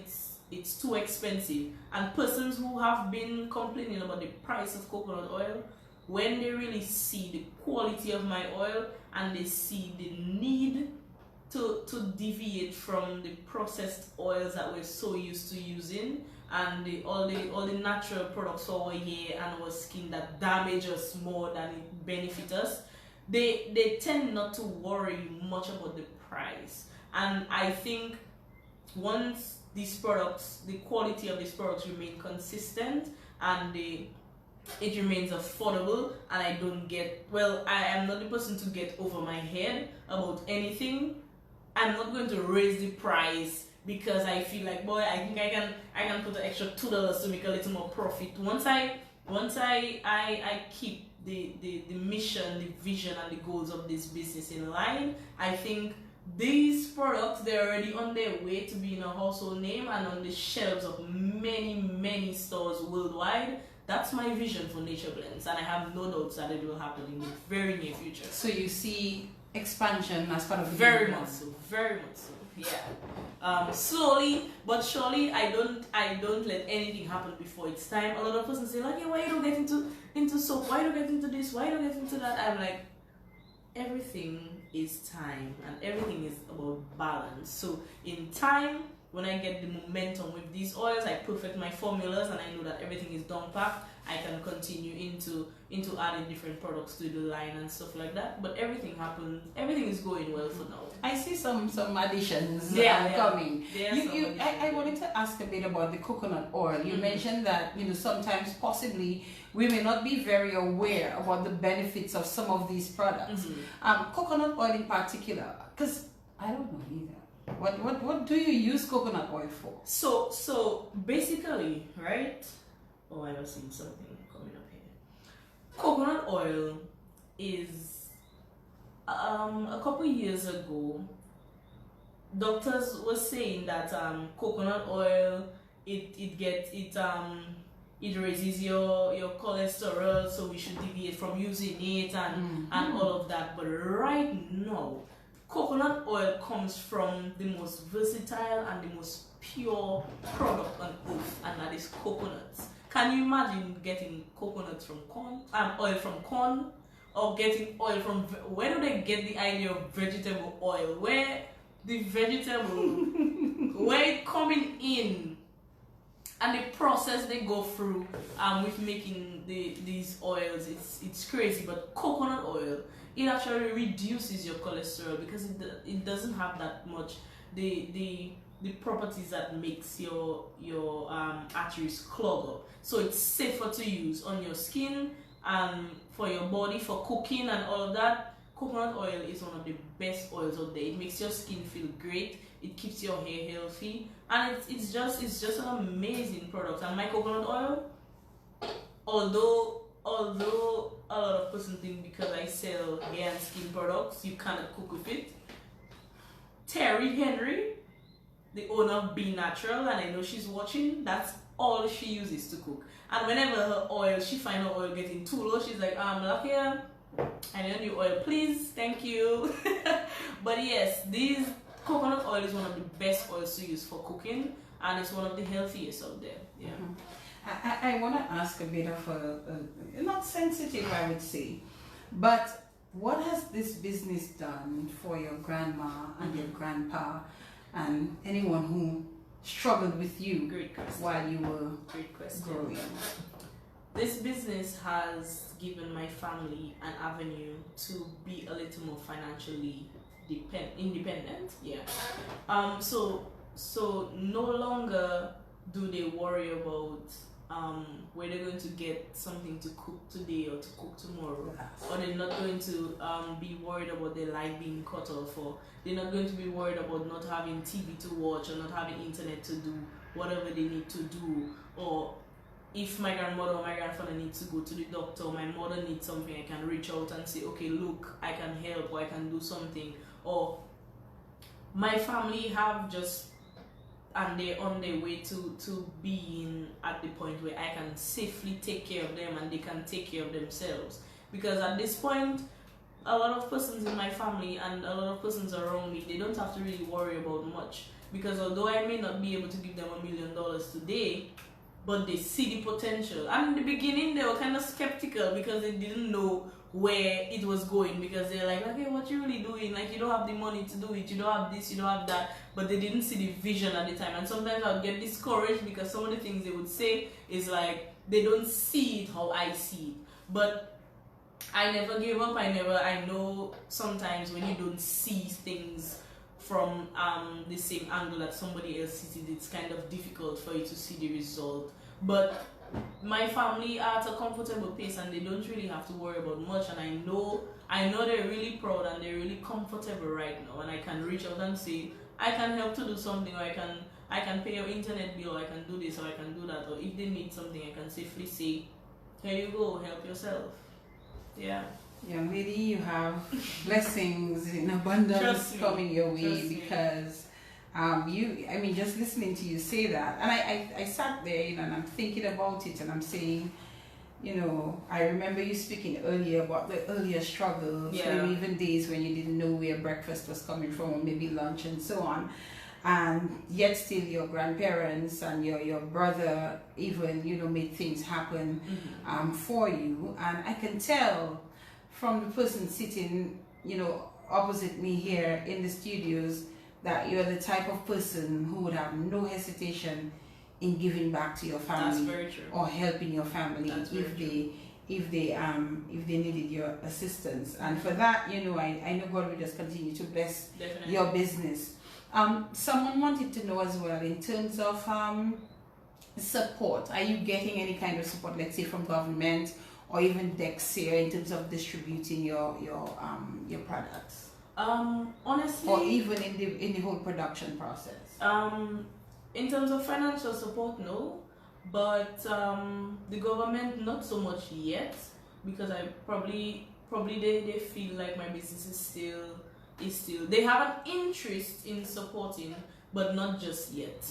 it's too expensive. And persons who have been complaining about the price of coconut oil, when they really see the quality of my oil and they see the need to deviate from the processed oils that we're so used to using, and all the natural products for our hair and our skin that damage us more than it benefit us, they tend not to worry much about the price. And I think once these products, the quality of these products remain consistent, and it remains affordable, and I am not the person to get over my head about anything. I'm not going to raise the price because I feel like, boy, I think I can put an extra $2 to make a little more profit. Once I keep the mission, the vision, and the goals of this business in line, I think these products, they're already on their way to being a household name and on the shelves of many stores worldwide. That's my vision for Nature Blends, and I have no doubts that it will happen in the very near future.
So you see expansion as part of the
very much so, yeah. Slowly but surely, I don't let anything happen before it's time. A lot of persons say, like, yeah, why you don't get into soap? Why you don't get into this? Why you don't get into that? I'm like, everything is time and everything is about balance. So in time, when I get the momentum with these oils, I perfect my formulas and I know that everything is down packed, I can continue into adding different products to the line and stuff like that. But everything is going well for now.
I see some additions coming. I wanted to ask a bit about the coconut oil. You mentioned that sometimes possibly we may not be very aware about the benefits of some of these products. Coconut oil in particular, because I don't know either. What do you use coconut oil for?
So basically, right? Oh, I was seeing something coming up here. Coconut oil is a couple years ago, doctors were saying that coconut oil it raises your cholesterol, so we should deviate from using it and all of that. But right now, coconut oil comes from the most versatile and the most pure product on earth, and that is coconuts. Can you imagine getting coconuts from corn, oil from corn, or getting oil from, where do they get the idea of vegetable oil? Where the vegetable, where it coming in, and the process they go through with making these oils, it's crazy. But coconut oil, it actually reduces your cholesterol because it doesn't have that much the properties that makes your arteries clog up. So it's safer to use on your skin and for your body, for cooking and all of that. Coconut oil is one of the best oils out there. It makes your skin feel great. It keeps your hair healthy, and it's just an amazing product. And my coconut oil, although a lot of person think because I sell hair and skin products you cannot cook with it, Terry Henry, the owner of Be Natural, and I know she's watching, that's all she uses to cook. And whenever her oil, she finds her oil getting too low, she's like, Lakeyia, I need a new oil, please, thank you. But yes, this coconut oil is one of the best oils to use for cooking, and it's one of the healthiest out there. Yeah.
I want to ask a bit of not sensitive, I would say, but what has this business done for your grandma and your grandpa and anyone who struggled with you while you were growing?
This business has given my family an avenue to be a little more financially independent. Yeah. So no longer do they worry about where they're going to get something to cook today or to cook tomorrow, or they're not going to be worried about their light being cut off, or they're not going to be worried about not having TV to watch or not having internet to do whatever they need to do, or if my grandmother or my grandfather needs to go to the doctor, or my mother needs something, I can reach out and say, okay, look, I can help, or I can do something. Or my family have just, and they're on their way to being at the point where I can safely take care of them and they can take care of themselves. Because at this point, a lot of persons in my family and a lot of persons around me, they don't have to really worry about much. Because although I may not be able to give them $1 million today, but they see the potential. And in the beginning, they were kind of skeptical because they didn't know where it was going, because they're like, okay, what you really doing? Like, you don't have the money to do it, you don't have this, you don't have that. But they didn't see the vision at the time. And sometimes I would get discouraged because some of the things they would say is like, they don't see it how I see it. But I never gave up. I know sometimes when you don't see things from the same angle that somebody else sees it, it's kind of difficult for you to see the result. But my family are at a comfortable pace and they don't really have to worry about much, and I know they're really proud and they're really comfortable right now, and I can reach out and say, I can help to do something, or I can pay your internet bill, or I can do this, or I can do that, or if they need something, I can safely say, here you go, help yourself. Yeah.
Young lady, you have blessings in abundance coming your way, because just listening to you say that, and I sat there, and I'm thinking about it, and I'm saying, I remember you speaking earlier about the earlier struggles, maybe even days when you didn't know where breakfast was coming from, or maybe lunch and so on, and yet still your grandparents and your brother even, made things happen for you. And I can tell from the person sitting opposite me here in the studios, that you're the type of person who would have no hesitation in giving back to your family.
That's very true.
Or helping your family if they needed your assistance. And for that, I know God will just continue to bless your business. Someone wanted to know as well, in terms of support, are you getting any kind of support, let's say from government or even Dexia, in terms of distributing your products?
Honestly,
or even in the whole production process.
In terms of financial support, no, but the government not so much yet, because I probably they feel like my business is still they have an interest in supporting, but not just yet.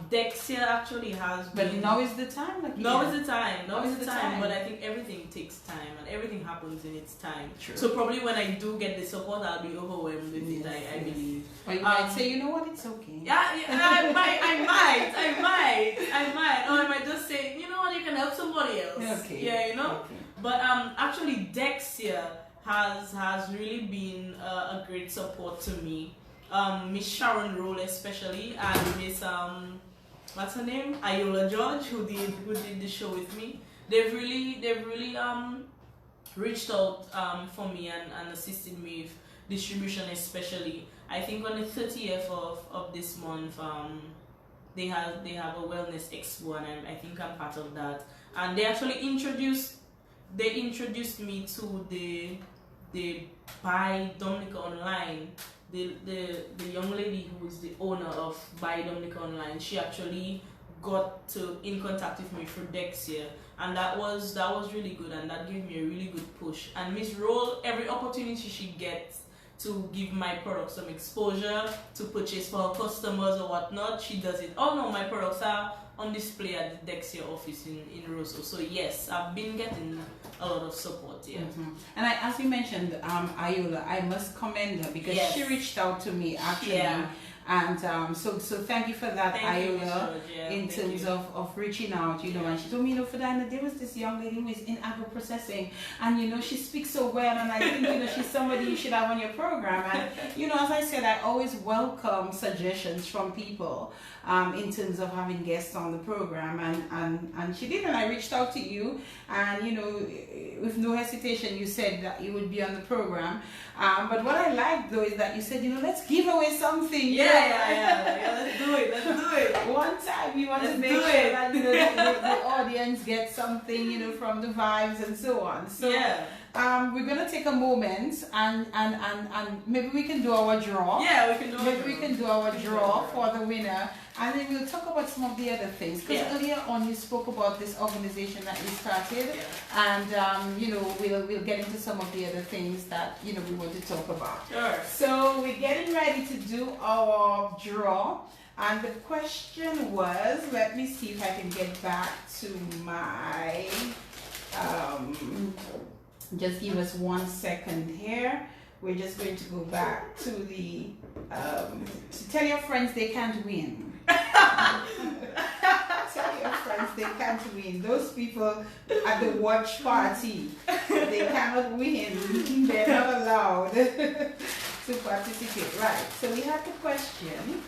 Dexia actually has been,
but now is the time.
Now is the time. But I think everything takes time and everything happens in its time.
True.
So probably when I do get the support, I'll be overwhelmed with it. I believe.
Or you might say, you know what, it's okay.
Yeah, I might. Or I might just say, you know what, you can help somebody else.
Okay.
Yeah, Okay. But actually Dexia has really been a great support to me. Miss Sharon Roll especially, and Miss what's her name, Iola George, who did the show with me. They've really reached out for me and assisted me with distribution, especially. I think on the 30th of this month, they have a wellness expo, and I think I'm part of that. And they actually introduced me to the Buy Dominica Online. The young lady who is the owner of Buy Dominica Online, she actually got in contact with me through Dexia, and that was really good, and that gave me a really good push. And Miss Roll, every opportunity she gets to give my products some exposure, to purchase for her customers or whatnot, she does it. Oh no, my products are on display at the Dexia office in Roseau. So yes, I've been getting a lot of support here.
And as you mentioned, Iola, I must commend her because she reached out to me actually.
Yeah.
And so thank you for that, Iola, in terms of reaching out, and she told me, Ferdina, there was this young lady who is in agro-processing, and she speaks so well, and I think, she's somebody you should have on your program. And, as I said, I always welcome suggestions from people in terms of having guests on the program, and she did, and I reached out to you, and, with no hesitation, you said that you would be on the program. But what I liked, though, is that you said, let's give away something.
Yeah, let's do it.
One time we want to make sure that the audience gets something, from the vibes and so on. So we're gonna take a moment and maybe we can do our draw.
Yeah, we can do.
Maybe we can do our draw for the winner, and then we'll talk about some of the other things. Because earlier on you spoke about this organization that you started, and we'll get into some of the other things that we want to talk about.
Sure.
So we're getting ready to do our draw, and the question was, let me see if I can get back to my just give us 1 second here. We're just going to go back to the to tell your friends they can't win. Tell your friends they can't win. Those people at the watch party, they cannot win. They're not allowed to participate. Right, so we have the question.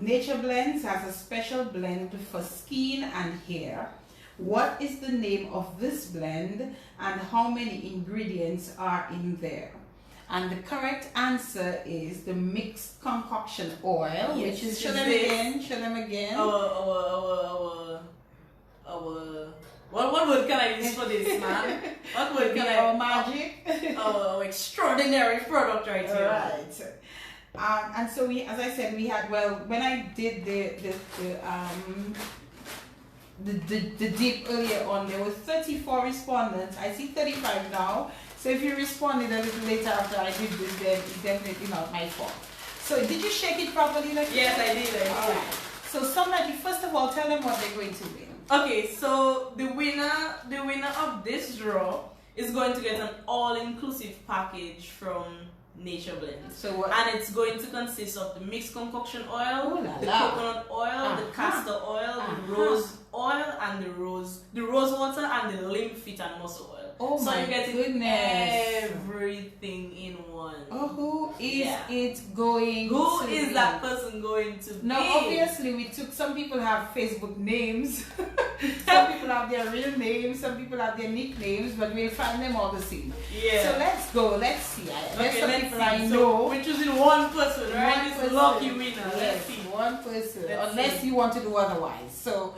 Nature Blends has a special blend for skin and hair. What is the name of this blend and how many ingredients are in there? And the correct answer is the mixed concoction oil, which is, show them again.
What word can I use for this, man? What word can I?
Our magic.
Our extraordinary product right here.
Right. And so we, as I said, we had, when I did the dip earlier on, there were 34 respondents. I see 35 now. So if you responded a little later after I did this, then it's definitely not my fault. So did you shake it properly?
Yes, I did.
Alright. So somebody, first of all, tell them what they're going to win.
Okay, so the winner of this draw is going to get an all-inclusive package from Nature Blends. So what? And it's going to consist of the mixed concoction oil, the coconut oil, the castor oil, the rose oil, and the rose water, and the lymph feet and muscle oil.
Oh
so
my
you get
goodness.
everything in one.
Oh, who is it going
Who
to
is
be?
that person going to be?
Now, obviously, we took, some people have Facebook names, some people have their real names, some people have their nicknames, but we'll find them all the same.
Yeah.
So let's go, let's see. There's some people I
see.
know.
So we're choosing one person, right?
One
This
person.
lucky winner.
Yes,
Let's see.
one person.
Let's
Unless
see.
you want to do otherwise. So,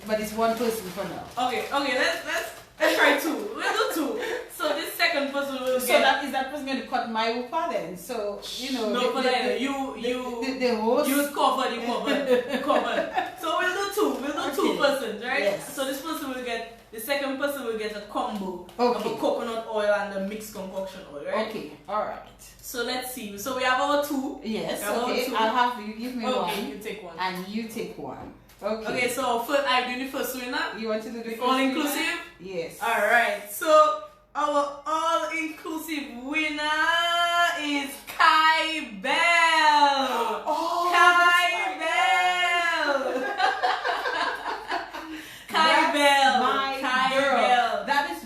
but it's one person for now.
Okay, let's try two. We'll do two. So this second person will
So
get.
that is that person going to cut my upa then? So
No, but you
host.
you covered. So we'll do two. We'll do two persons, right?
Yes.
So this person will get. The second person will get a combo of
Okay.
a coconut oil and a mixed concoction oil, right?
Okay, alright.
So let's see. So we have our two.
Yes,
We have our
okay.
two.
I'll have you give me
Okay,
one.
you take one.
And you take one. Okay.
Okay, so first I'm doing the first winner.
You want to do the first
All
winner?
inclusive?
Yes.
Alright, so our all inclusive winner is Kai Bell.
Oh,
Kai Bell. Kai Bell.
My
Kai
girl.
Bell.
That is,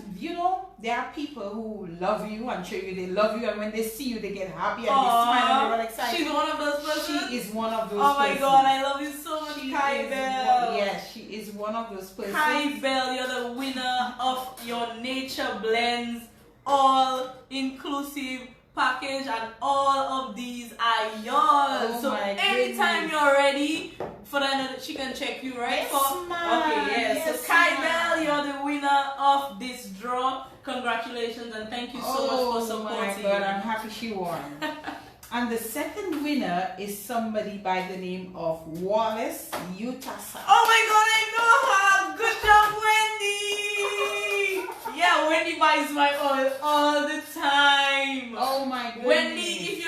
there are people who love you and show you they love you, and when they see you, they get happy and they smile and they're all excited.
She's one of those persons.
She is one of those.
Oh my
persons.
God, I love you so much,
She
Kai
is
Bell.
Yes, she is one of those persons.
Kai Bell, you're the winner of your Nature Blends all inclusive package, and all of these are yours.
Oh
so
my
anytime
goodness.
you're ready for that, she can check you, right?
Yes, ma'am.
Okay, yes.
Yes,
So Kai
ma'am.
Bell, you're the winner of this draw. Congratulations and thank you so much for supporting.
Oh my God, I'm happy she won. And the second winner is somebody by the name of Wallace Utasa.
Oh my God, I know her. Good job, Wendy. Yeah, Wendy buys my oil all the time.
Oh my goodness.
Wendy,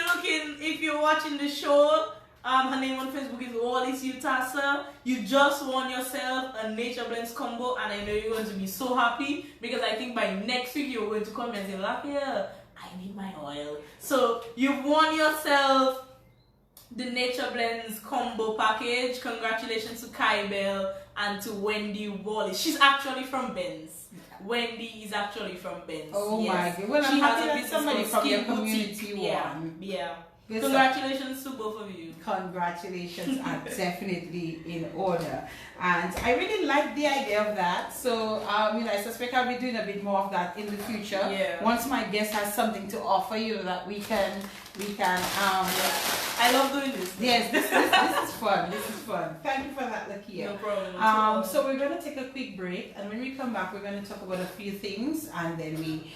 if you're watching the show, her name on Facebook is Wallace Utasa. You just won yourself a Nature Blends combo, and I know you're going to be so happy because I think by next week you're going to come and say, Lakeyia, I need my oil. So you've won yourself the Nature Blends combo package. Congratulations to Kai Bell and to Wendy Wallace. She's actually from Benz. Wendy is actually from Benz.
Oh
yes.
my God. Well, I'm
She has
happy
a
that
business
somebody
called
from your
Skin
community
Boutique. Yeah,
won.
yeah.
Yes,
Congratulations to both of you.
Congratulations are definitely in order, and I really like the idea of that. So I suspect I'll be doing a bit more of that in the future.
Yeah.
Once my guest has something to offer, that we can.
I love doing this.
Yes, this is fun. This is fun. Thank you for that, Lakeyia.
No problem. at all.
So we're going to take a quick break, and when we come back, we're going to talk about a few things, and then we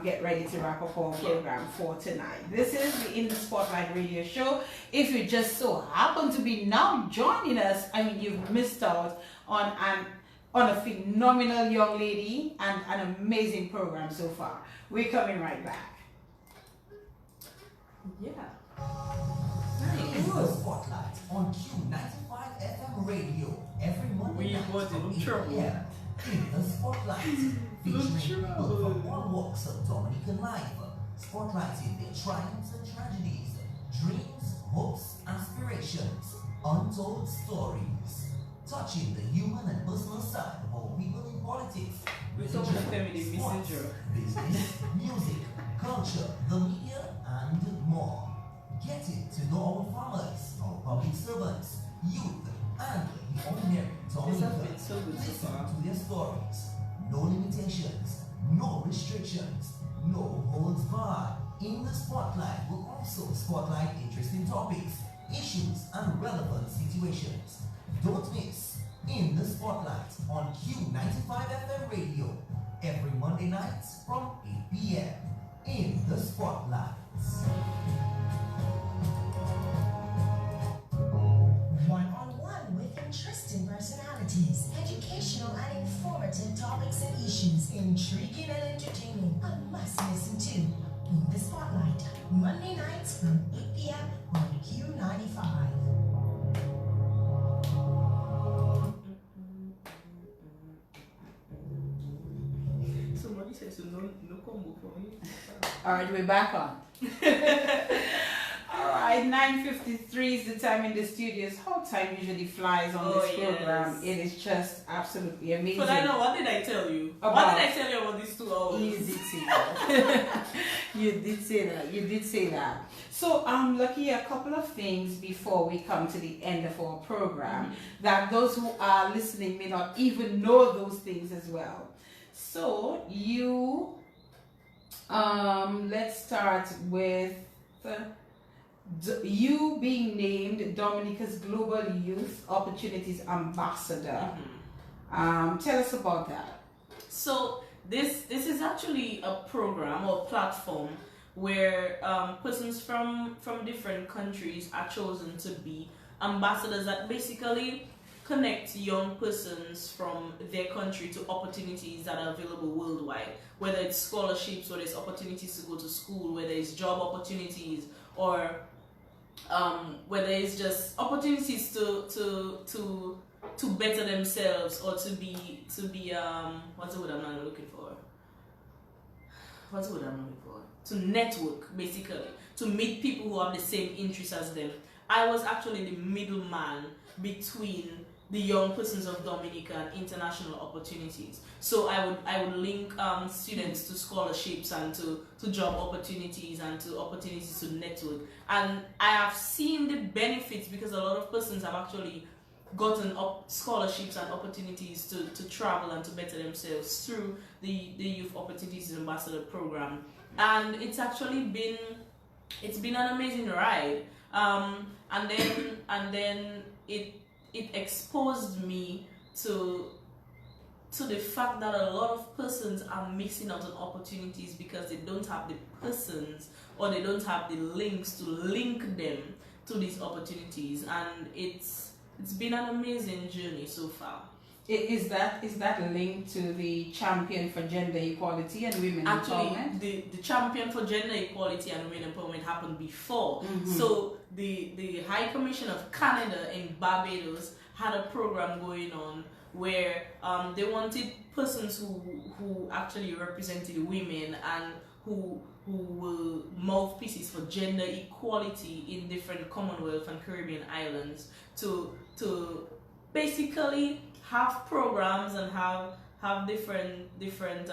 get ready to wrap up our program for tonight. This is the In the Spotlight Radio Show. If you just so happen to be now joining us, you've missed out on a phenomenal young lady and an amazing program so far. We're coming right back.
Yeah.
In the Spotlight on Q95 FM radio every Monday
We
night
was
from
in
8
trouble.
p.m. In the Spotlight, featuring people from all walks of Dominican life, spotlighting their triumphs and tragedies, dreams, hopes, aspirations, untold stories, touching the human and personal side of our people in politics,
So much family
religion, sports,
messenger.
business, music, culture, the media, and more. Getting to know our farmers, our public servants, youth, and the ordinary Dominica.
This has been so good so
Listen
far.
to their stories. No limitations, no restrictions, no holds barred. In the Spotlight will also spotlight interesting topics, issues, and relevant situations. Don't miss In the Spotlight on Q95 FM radio every Monday night from 8 p.m. In the Spotlight.
One-on-one with interesting personalities, educational and informative topics and issues, intriguing and entertaining. A must listen to. In the Spotlight, Monday nights from 8 p.m. on Q95.
Somebody says no combo for me.
All right, we're back on. Alright, 9:53 is the time in the studios. How time usually flies on this program. It is just absolutely amazing.
But I know, what did I tell you? What did I tell you about these 2 hours?
You did say that. You did say that. So, Lucky, a couple of things before we come to the end of our program that those who are listening may not even know those things as well. So, you, let's start with you being named Dominica's Global Youth Opportunities Ambassador. Tell us about that.
So this is actually a program or platform where persons from different countries are chosen to be ambassadors that basically connect young persons from their country to opportunities that are available worldwide, whether it's scholarships, whether it's opportunities to go to school, whether it's job opportunities, or whether it's just opportunities to better themselves, or to be what's the word I'm looking for? To network, basically, to meet people who have the same interests as them. I was actually the middleman between the young persons of Dominica and international opportunities. So I would link students to scholarships and to job opportunities and to opportunities to network. And I have seen the benefits, because a lot of persons have actually gotten scholarships and opportunities to travel and to better themselves through the Youth Opportunities Ambassador program. And it's actually been an amazing ride. And then it exposed me to the fact that a lot of persons are missing out on opportunities because they don't have the persons, or they don't have the links to link them to these opportunities. And it's been an amazing journey so far.
Is that linked to the champion for gender equality and women empowerment?
Actually, the champion for gender equality and women empowerment happened before. So the High Commission of Canada in Barbados had a program going on where they wanted persons who actually represented women and who were mouthpieces for gender equality in different Commonwealth and Caribbean islands to basically have programs and have different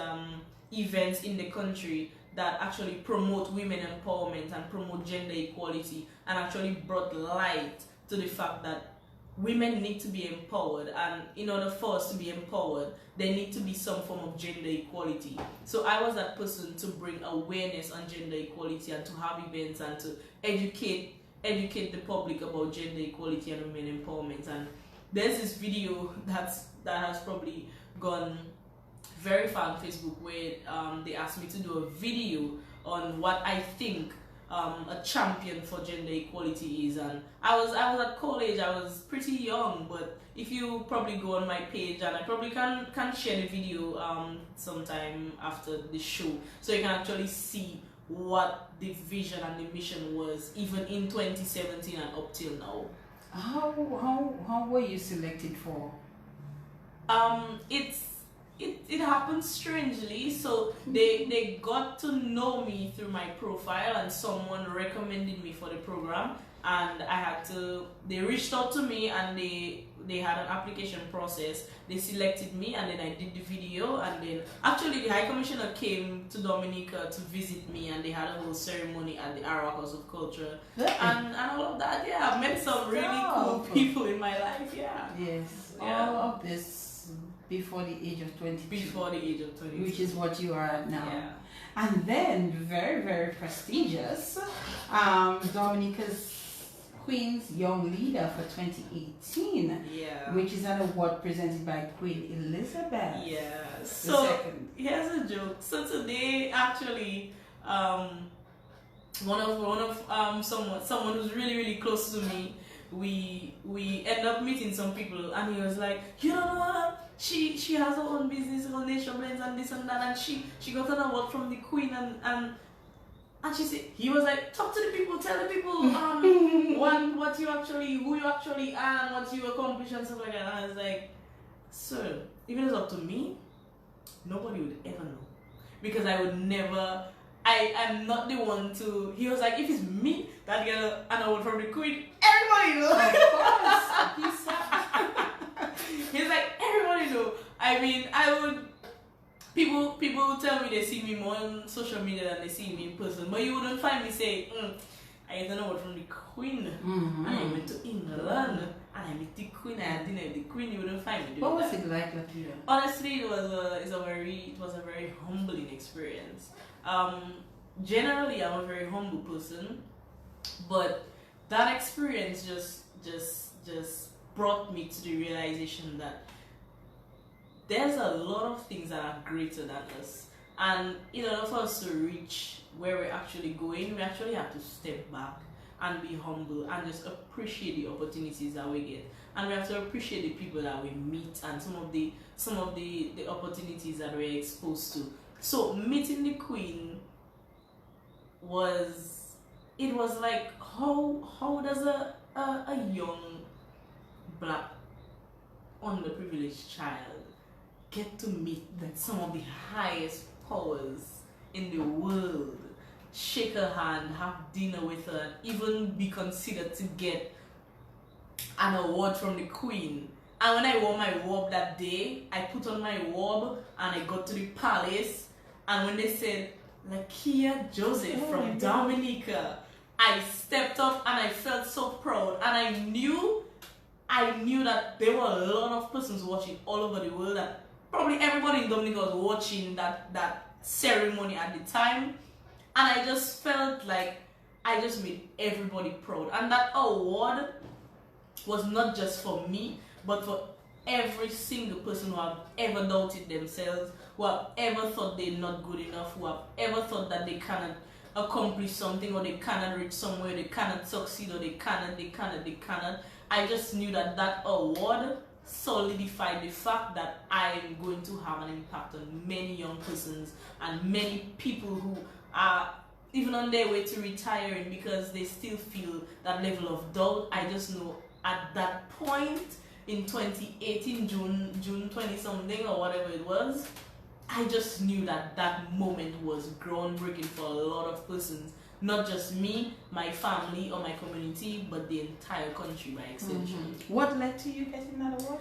events in the country that actually promote women empowerment and promote gender equality, and actually brought light to the fact that women need to be empowered, and in order for us to be empowered, there need to be some form of gender equality. So I was that person to bring awareness on gender equality and to have events and to educate the public about gender equality and women empowerment. And there's this video that has probably gone very far on Facebook where they asked me to do a video on what I think a champion for gender equality is. And I was at college, I was pretty young, but if you probably go on my page, and I probably can share the video sometime after the show, so you can actually see what the vision and the mission was, even in 2017 and up till now.
How were you selected for?
It happened strangely. So they got to know me through my profile, and someone recommended me for the program, and they reached out to me, and they had an application process. They selected me, and then I did the video, and then actually the High Commissioner came to Dominica to visit me, and they had a whole ceremony at the Arawak House of Culture, and all of that. Yeah, I've met some really cool people in my life. Yeah.
Yes.
Yeah.
All of this before the age of 22.
Before the age of 22.
Which is what you are at now.
Yeah.
And then, very, very prestigious, Dominica's Queen's Young Leader for 2018.
Yeah.
Which is an award presented by Queen Elizabeth.
Yeah. So,
second.
Here's a joke. So today, actually, one of someone who's really, really close to me, we end up meeting some people, and he was like, you know what? She has her own business, her own nation blends and this and that, and she got an award from the Queen, and she said, he was like, talk to the people, tell the people what you actually, who you actually are, and what you accomplish and stuff like that. And I was like, sir, if it was up to me, nobody would ever know, because I I am not the one to. He was like, if it's me that get an award from the Queen, everybody knows.
Of course.
He's like, everybody know. I mean, I would. People tell me they see me more on social media than they see me in person, but you wouldn't find me say, I get an award from the Queen, and I went to England, and I met the Queen, I had dinner with the Queen. You wouldn't find me doing
What was
that.
it like, Lakeyia?
Honestly, it was a very humbling experience. Generally, I'm a very humble person, but that experience just brought me to the realization that there's a lot of things that are greater than us, and in order for us to reach where we're actually going, we actually have to step back and be humble and just appreciate the opportunities that we get, and we have to appreciate the people that we meet and some of the opportunities that we're exposed to. So meeting the Queen was like, how does a young black underprivileged child get to meet some of the highest powers in the world, shake her hand, have dinner with her, and even be considered to get an award from the Queen. And when I wore my robe that day, I put on my robe and I got to the palace, and when they said Lakeyia Joseph from Dominica, I stepped up and I felt so proud, and I knew that there were a lot of persons watching all over the world, that probably everybody in Dominica was watching that ceremony at the time, and I just felt like I just made everybody proud. And that award was not just for me, but for every single person who have ever doubted themselves, who have ever thought they're not good enough, who have ever thought that they cannot accomplish something, or they cannot reach somewhere, they cannot succeed, or they cannot. I just knew that award solidified the fact that I am going to have an impact on many young persons and many people who are even on their way to retiring because they still feel that level of doubt. I just know at that point in 2018, June 20 something or whatever it was, I just knew that moment was groundbreaking for a lot of persons. Not just me, my family, or my community, but the entire country by extension.
What led to you getting that award?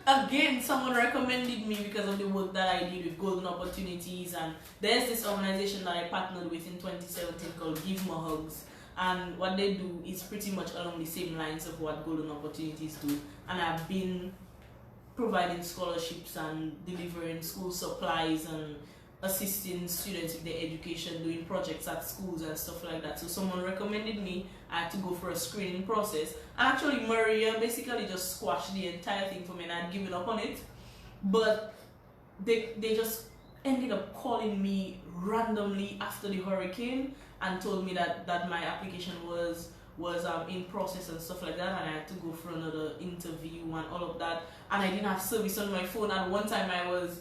Again, someone recommended me because of the work that I did with Golden Opportunities, and there's this organization that I partnered with in 2017 called Give More Hugs, and what they do is pretty much along the same lines of what Golden Opportunities do, and I've been providing scholarships and delivering school supplies and assisting students with their education, doing projects at schools and stuff like that. So someone recommended me. I had to go for a screening process, and actually Maria basically just squashed the entire thing for me, and I'd given up on it, but they just ended up calling me randomly after the hurricane and told me that my application was in process and stuff like that, and I had to go for another interview and all of that, and I didn't have service on my phone. And one time I was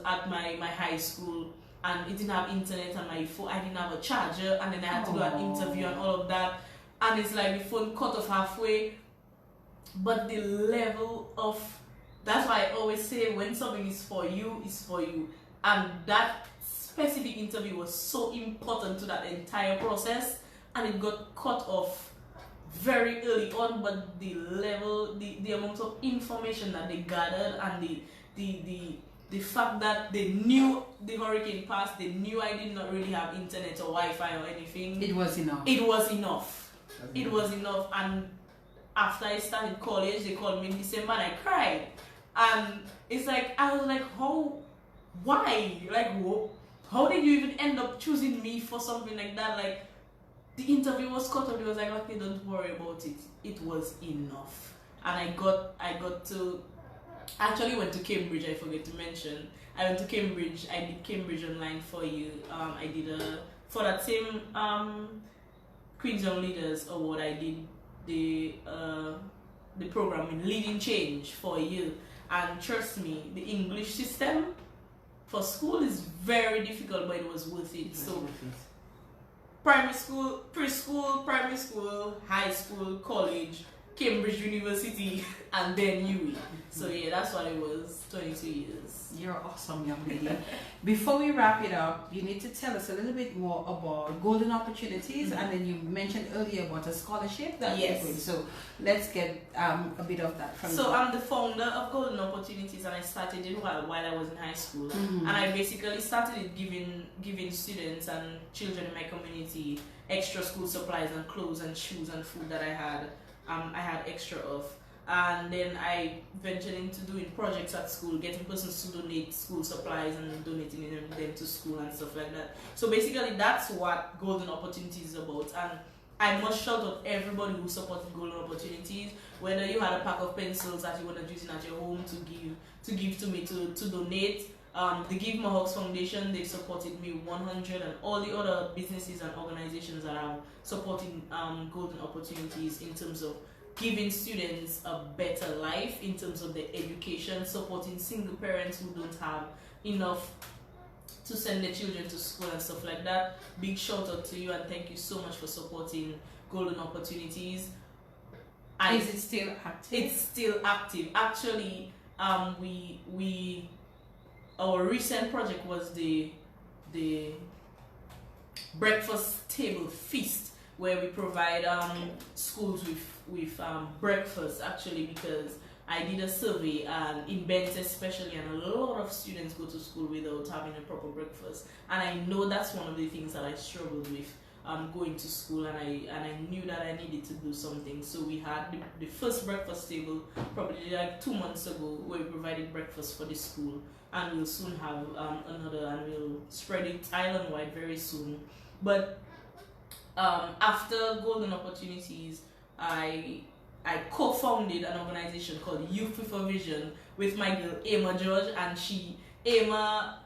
at my high school, and it didn't have internet on my phone. I didn't have a charger, and then I had to do an interview and all of that, and it's like the phone cut off halfway. But the level of, that's why I always say when something is for you, it's for you. And that specific interview was so important to that entire process, and it got cut off very early on. But the level, the amount of information that they gathered, and the fact that they knew the hurricane passed, they knew I did not really have internet or Wi-Fi or anything.
It was enough.
It was enough. And after I started college, they called me in December, and I cried. And it's like, I was like, why? Like, how did you even end up choosing me for something like that? Like, the interview was cut off. It was like, okay, don't worry about it. It was enough. And I got to, actually went to Cambridge, I forget to mention. I went to Cambridge. I did Cambridge Online for you. I did for that same Queen's Young Leaders Award, I did the program in Leading Change for a year. And trust me, the English system for school is very difficult, but it was worth it. So primary school, preschool, primary school, high school, college, Cambridge University, and then UE. So yeah, that's what it was, 22 years.
You're awesome, young lady. Before we wrap it up, you need to tell us a little bit more about Golden Opportunities, and then you mentioned earlier about a scholarship that you're doing. So let's get a bit of that from you.
So I'm the founder of Golden Opportunities, and I started it while I was in high school. And I basically started it giving students and children in my community extra school supplies and clothes and shoes and food that I had extra of. And then I ventured into doing projects at school, getting persons to donate school supplies and donating them to school and stuff like that. So basically that's what Golden Opportunities is about. And I must shout out everybody who supported Golden Opportunities, whether you had a pack of pencils that you wanted using at your home to give to me to donate. The Give Mohawks Foundation, they supported me 100, and all the other businesses and organizations that are supporting Golden Opportunities in terms of giving students a better life, in terms of their education, supporting single parents who don't have enough to send their children to school and stuff like that. Big shout out to you, and thank you so much for supporting Golden Opportunities.
Is it still active?
It's still active. Actually, our recent project was the breakfast table feast, where we provide schools with breakfast, actually, because I did a survey, and in Benz especially, and a lot of students go to school without having a proper breakfast, and I know that's one of the things that I struggled with going to school, and I knew that I needed to do something. So we had the first breakfast table probably like 2 months ago, where we provided breakfast for the school, and we'll soon have another, and we'll spread it island-wide very soon. But after Golden Opportunities, I co-founded an organization called Youth with a Vision with my girl Emma George, and Emma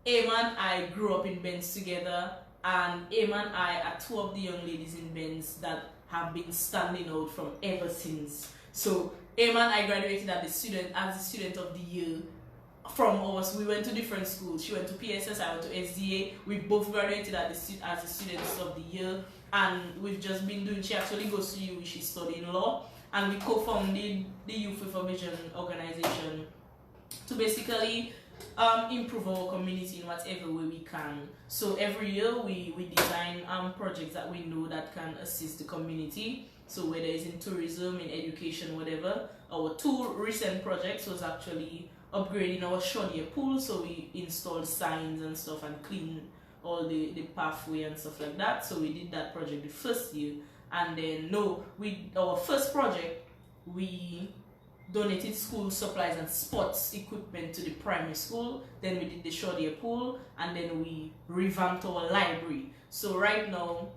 and I grew up in Benz together, and Emma and I are two of the young ladies in Benz that have been standing out from ever since. So Emma and I graduated as the student of the year from us. We went to different schools. She went to PSS, I went to SDA. We both graduated as the students of the year, and we've just been doing, she actually goes to UE, she's studying law, and we co-founded the Youth with a Vision organization to basically improve our community in whatever way we can. So every year we design projects that we know that can assist the community. So whether it's in tourism, in education, whatever. Our two recent projects was actually upgrading our Shorty pool, so we installed signs and stuff and clean all the pathway and stuff like that. So we did that project the first year, and then our first project, we donated school supplies and sports equipment to the primary school. Then we did the Shorty pool, and then we revamped our library. So right now,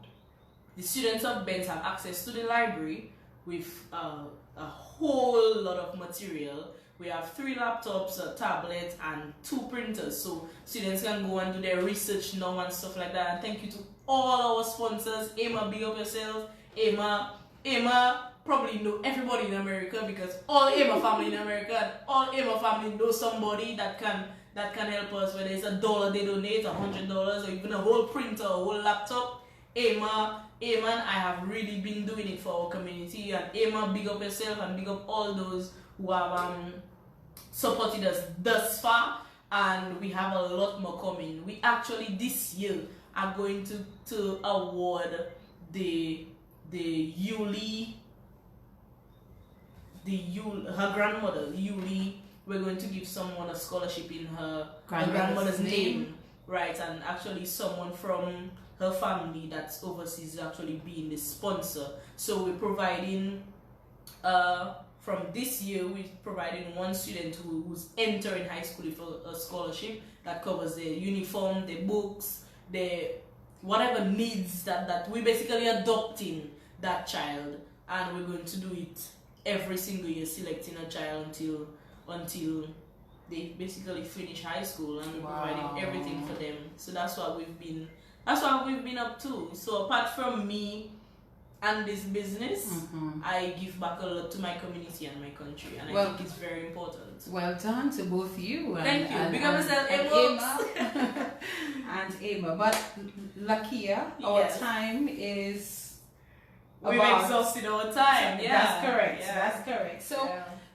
the students of Benz have access to the library with a whole lot of material. We have 3 laptops, a tablet, and 2 printers, so students can go and do their research now and stuff like that. And thank you to all our sponsors. Emma, big up yourself. Emma probably know everybody in America, because all Emma family in America and all Emma family know somebody that can help us, whether it's $1 they donate, $100, or even a whole printer, a whole laptop. Emma and I have really been doing it for our community. And Emma, big up yourself, and big up all those who have supported us thus far, and we have a lot more coming. We actually this year are going to award her grandmother, Yuli. We're going to give someone a scholarship in her grandmother's name, right? And actually someone from her family that's overseas is actually being the sponsor. So we're providing from this year, we're providing one student who's entering high school for a scholarship that covers their uniform, their books, their whatever needs that we're basically adopting that child, and we're going to do it every single year, selecting a child until they basically finish high school, and we're providing everything for them. So that's what we've been up to. So apart from me and this business, I give back a lot to my community and my country, and I think it's very important.
Well done to both you.
Thank you. Big up yourself,
Emma. And Emma. But Lakeyia, our time is
we've exhausted our time. Yeah,
that's correct.
Yeah.
That's correct. So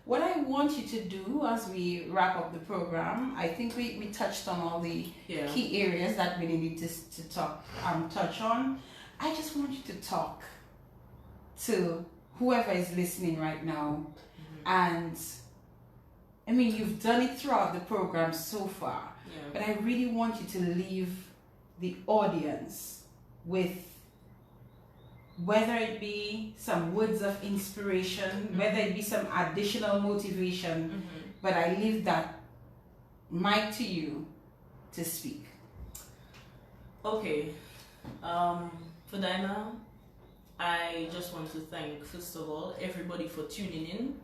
what I want you to do as we wrap up the program, I think we touched on all the key areas that we needed to touch on. I just want you to talk to whoever is listening right now. And I mean, you've done it throughout the program so far, but I really want you to leave the audience with, whether it be some words of inspiration, whether it be some additional motivation, but I leave that mic to you to speak.
Okay. Ferdina, I just want to thank, first of all, everybody for tuning in.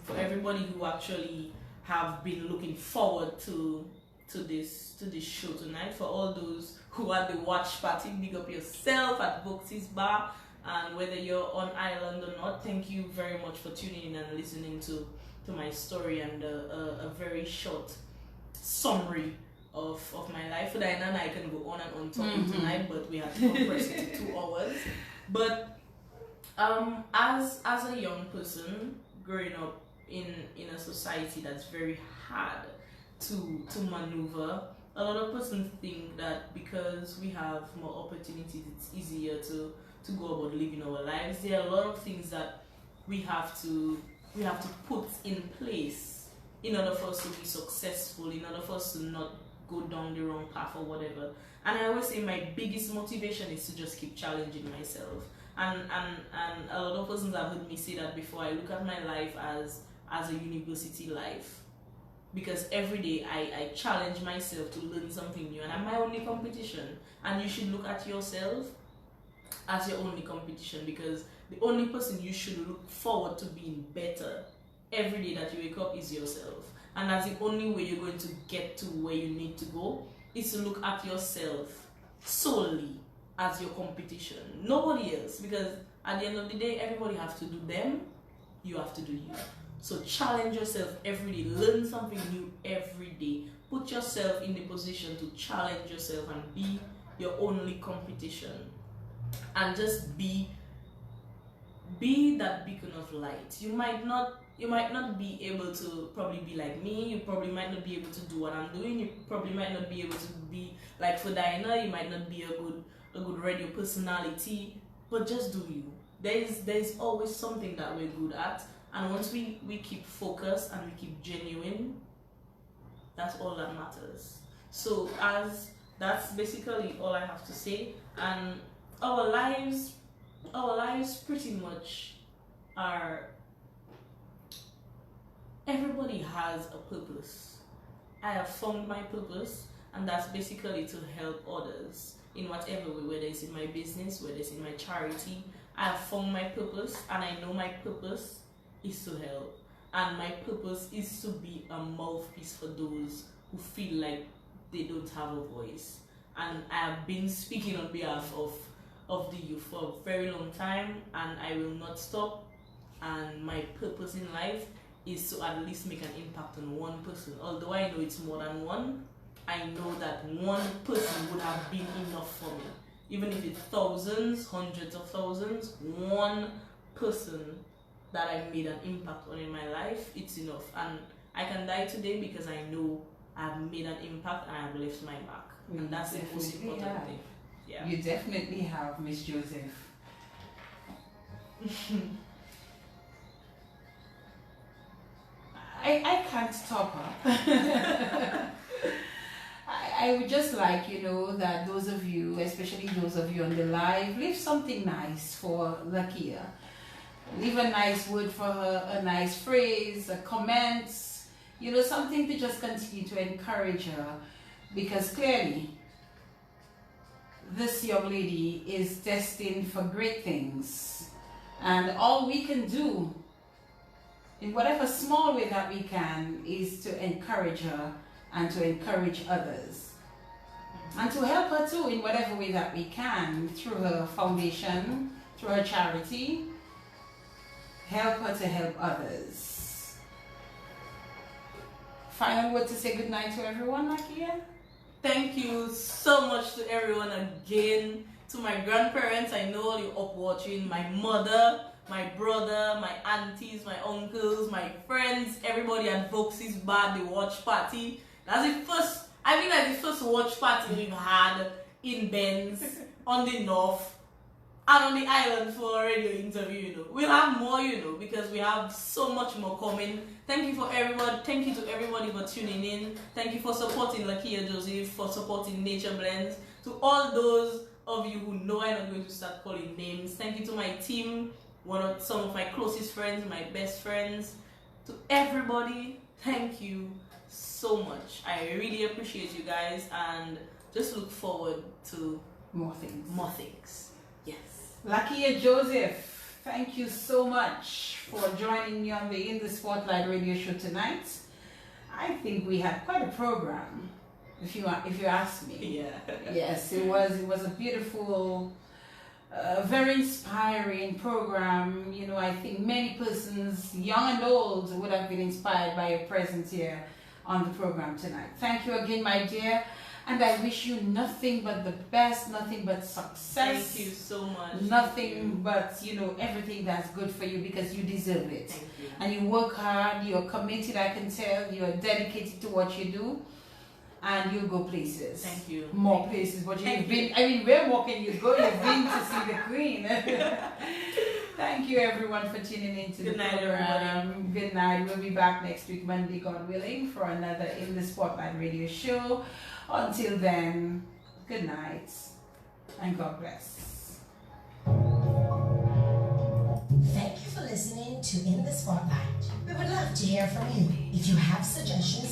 For everybody who actually have been looking forward to this show tonight. For all those who are the watch party, big up yourself at Boxy's Bar, and whether you're on island or not, thank you very much for tuning in and listening to my story and a very short summary of my life. For Diana and I can go on and on talking tonight, but we had to compress it to 2 hours. But as a young person growing up in a society that's very hard to maneuver, a lot of persons think that because we have more opportunities, it's easier to go about living our lives. There are a lot of things that we have to put in place in order for us to be successful, in order for us to not go down the wrong path or whatever. And I always say my biggest motivation is to just keep challenging myself. And a lot of persons have heard me say that before. I look at my life as a university life, because every day I challenge myself to learn something new, and I'm my only competition. And you should look at yourself as your only competition, because the only person you should look forward to being better every day that you wake up is yourself. And that's the only way you're going to get to where you need to go, is to look at yourself solely as your competition, nobody else. Because at the end of the day, everybody has to do them, you have to do you. So challenge yourself every day, learn something new every day, put yourself in the position to challenge yourself and be your only competition, and just be that beacon of light. You might not be able to probably be like me. You probably might not be able to do what I'm doing. You probably might not be able to be like Ferdina. You might not be a good radio personality, but just do you. There's always something that we're good at, and once we keep focused and we keep genuine, that's all that matters. So that's basically all I have to say. And our lives pretty much are, everybody has a purpose. I have found my purpose, and that's basically to help others in whatever way, whether it's in my business, whether it's in my charity. I have found my purpose, and I know my purpose is to help. And my purpose is to be a mouthpiece for those who feel like they don't have a voice. And I have been speaking on behalf of the youth for a very long time, and I will not stop. And my purpose in life is to at least make an impact on one person. Although I know it's more than one, I know that one person would have been enough for me. Even if it's thousands, hundreds of thousands, one person that I made an impact on in my life, it's enough. And I can die today because I know I've made an impact and I've left my mark. And that's the most important thing. Yeah.
You definitely have, Miss Joseph. I can't stop her. I would just like, that those of you, especially those of you on the live, leave something nice for Lakeyia. Leave a nice word for her, a nice phrase, a comment, something to just continue to encourage her. Because clearly, this young lady is destined for great things. And all we can do, in whatever small way that we can, is to encourage her and to encourage others. And to help her too in whatever way that we can, through her foundation, through her charity. Help her to help others. Final word to say goodnight to everyone, Lakeyia?
Thank you so much to everyone again. To my grandparents, I know you up watching. My mother, my brother, my aunties, my uncles, my friends, everybody at Vox's Bar, the watch party. That's the first, I think that's the first watch party we've had in Benz, on the North, and on the island for a radio interview, you know. We'll have more, you know, because we have so much more coming. Thank you for everybody. Thank you to everybody for tuning in. Thank you for supporting Lakeyia Joseph, for supporting Nature Blends. To all those of you who know I'm not going to start calling names. Thank you to my team, some of my closest friends, my best friends. To everybody, thank you so much. I really appreciate you guys, and just look forward to
More things.
more things. Yes.
Lakeyia Joseph, thank you so much for joining me on the In the Spotlight radio show tonight. I think we had quite a program, if you ask me.
Yeah.
Yes, it was a beautiful, very inspiring program. You know, I think many persons, young and old, would have been inspired by your presence here on the program tonight. Thank you again, my dear. And I wish you nothing but the best, nothing but success.
Thank you so much.
Nothing but, you know, everything that's good for you, because you deserve it.
Thank you.
And you work hard, you're committed, I can tell, you're dedicated to what you do, and you'll go places.
Thank you.
More places, but you've been, I mean, where more can you go? You've been to see the Queen. Thank you everyone for tuning in to the program.
Everybody.
Good night. We'll be back next week, Monday, God willing, for another In the Spotlight radio show. Until then, good night and God bless.
Thank you for listening to In the Spotlight. We would love to hear from you. If you have suggestions,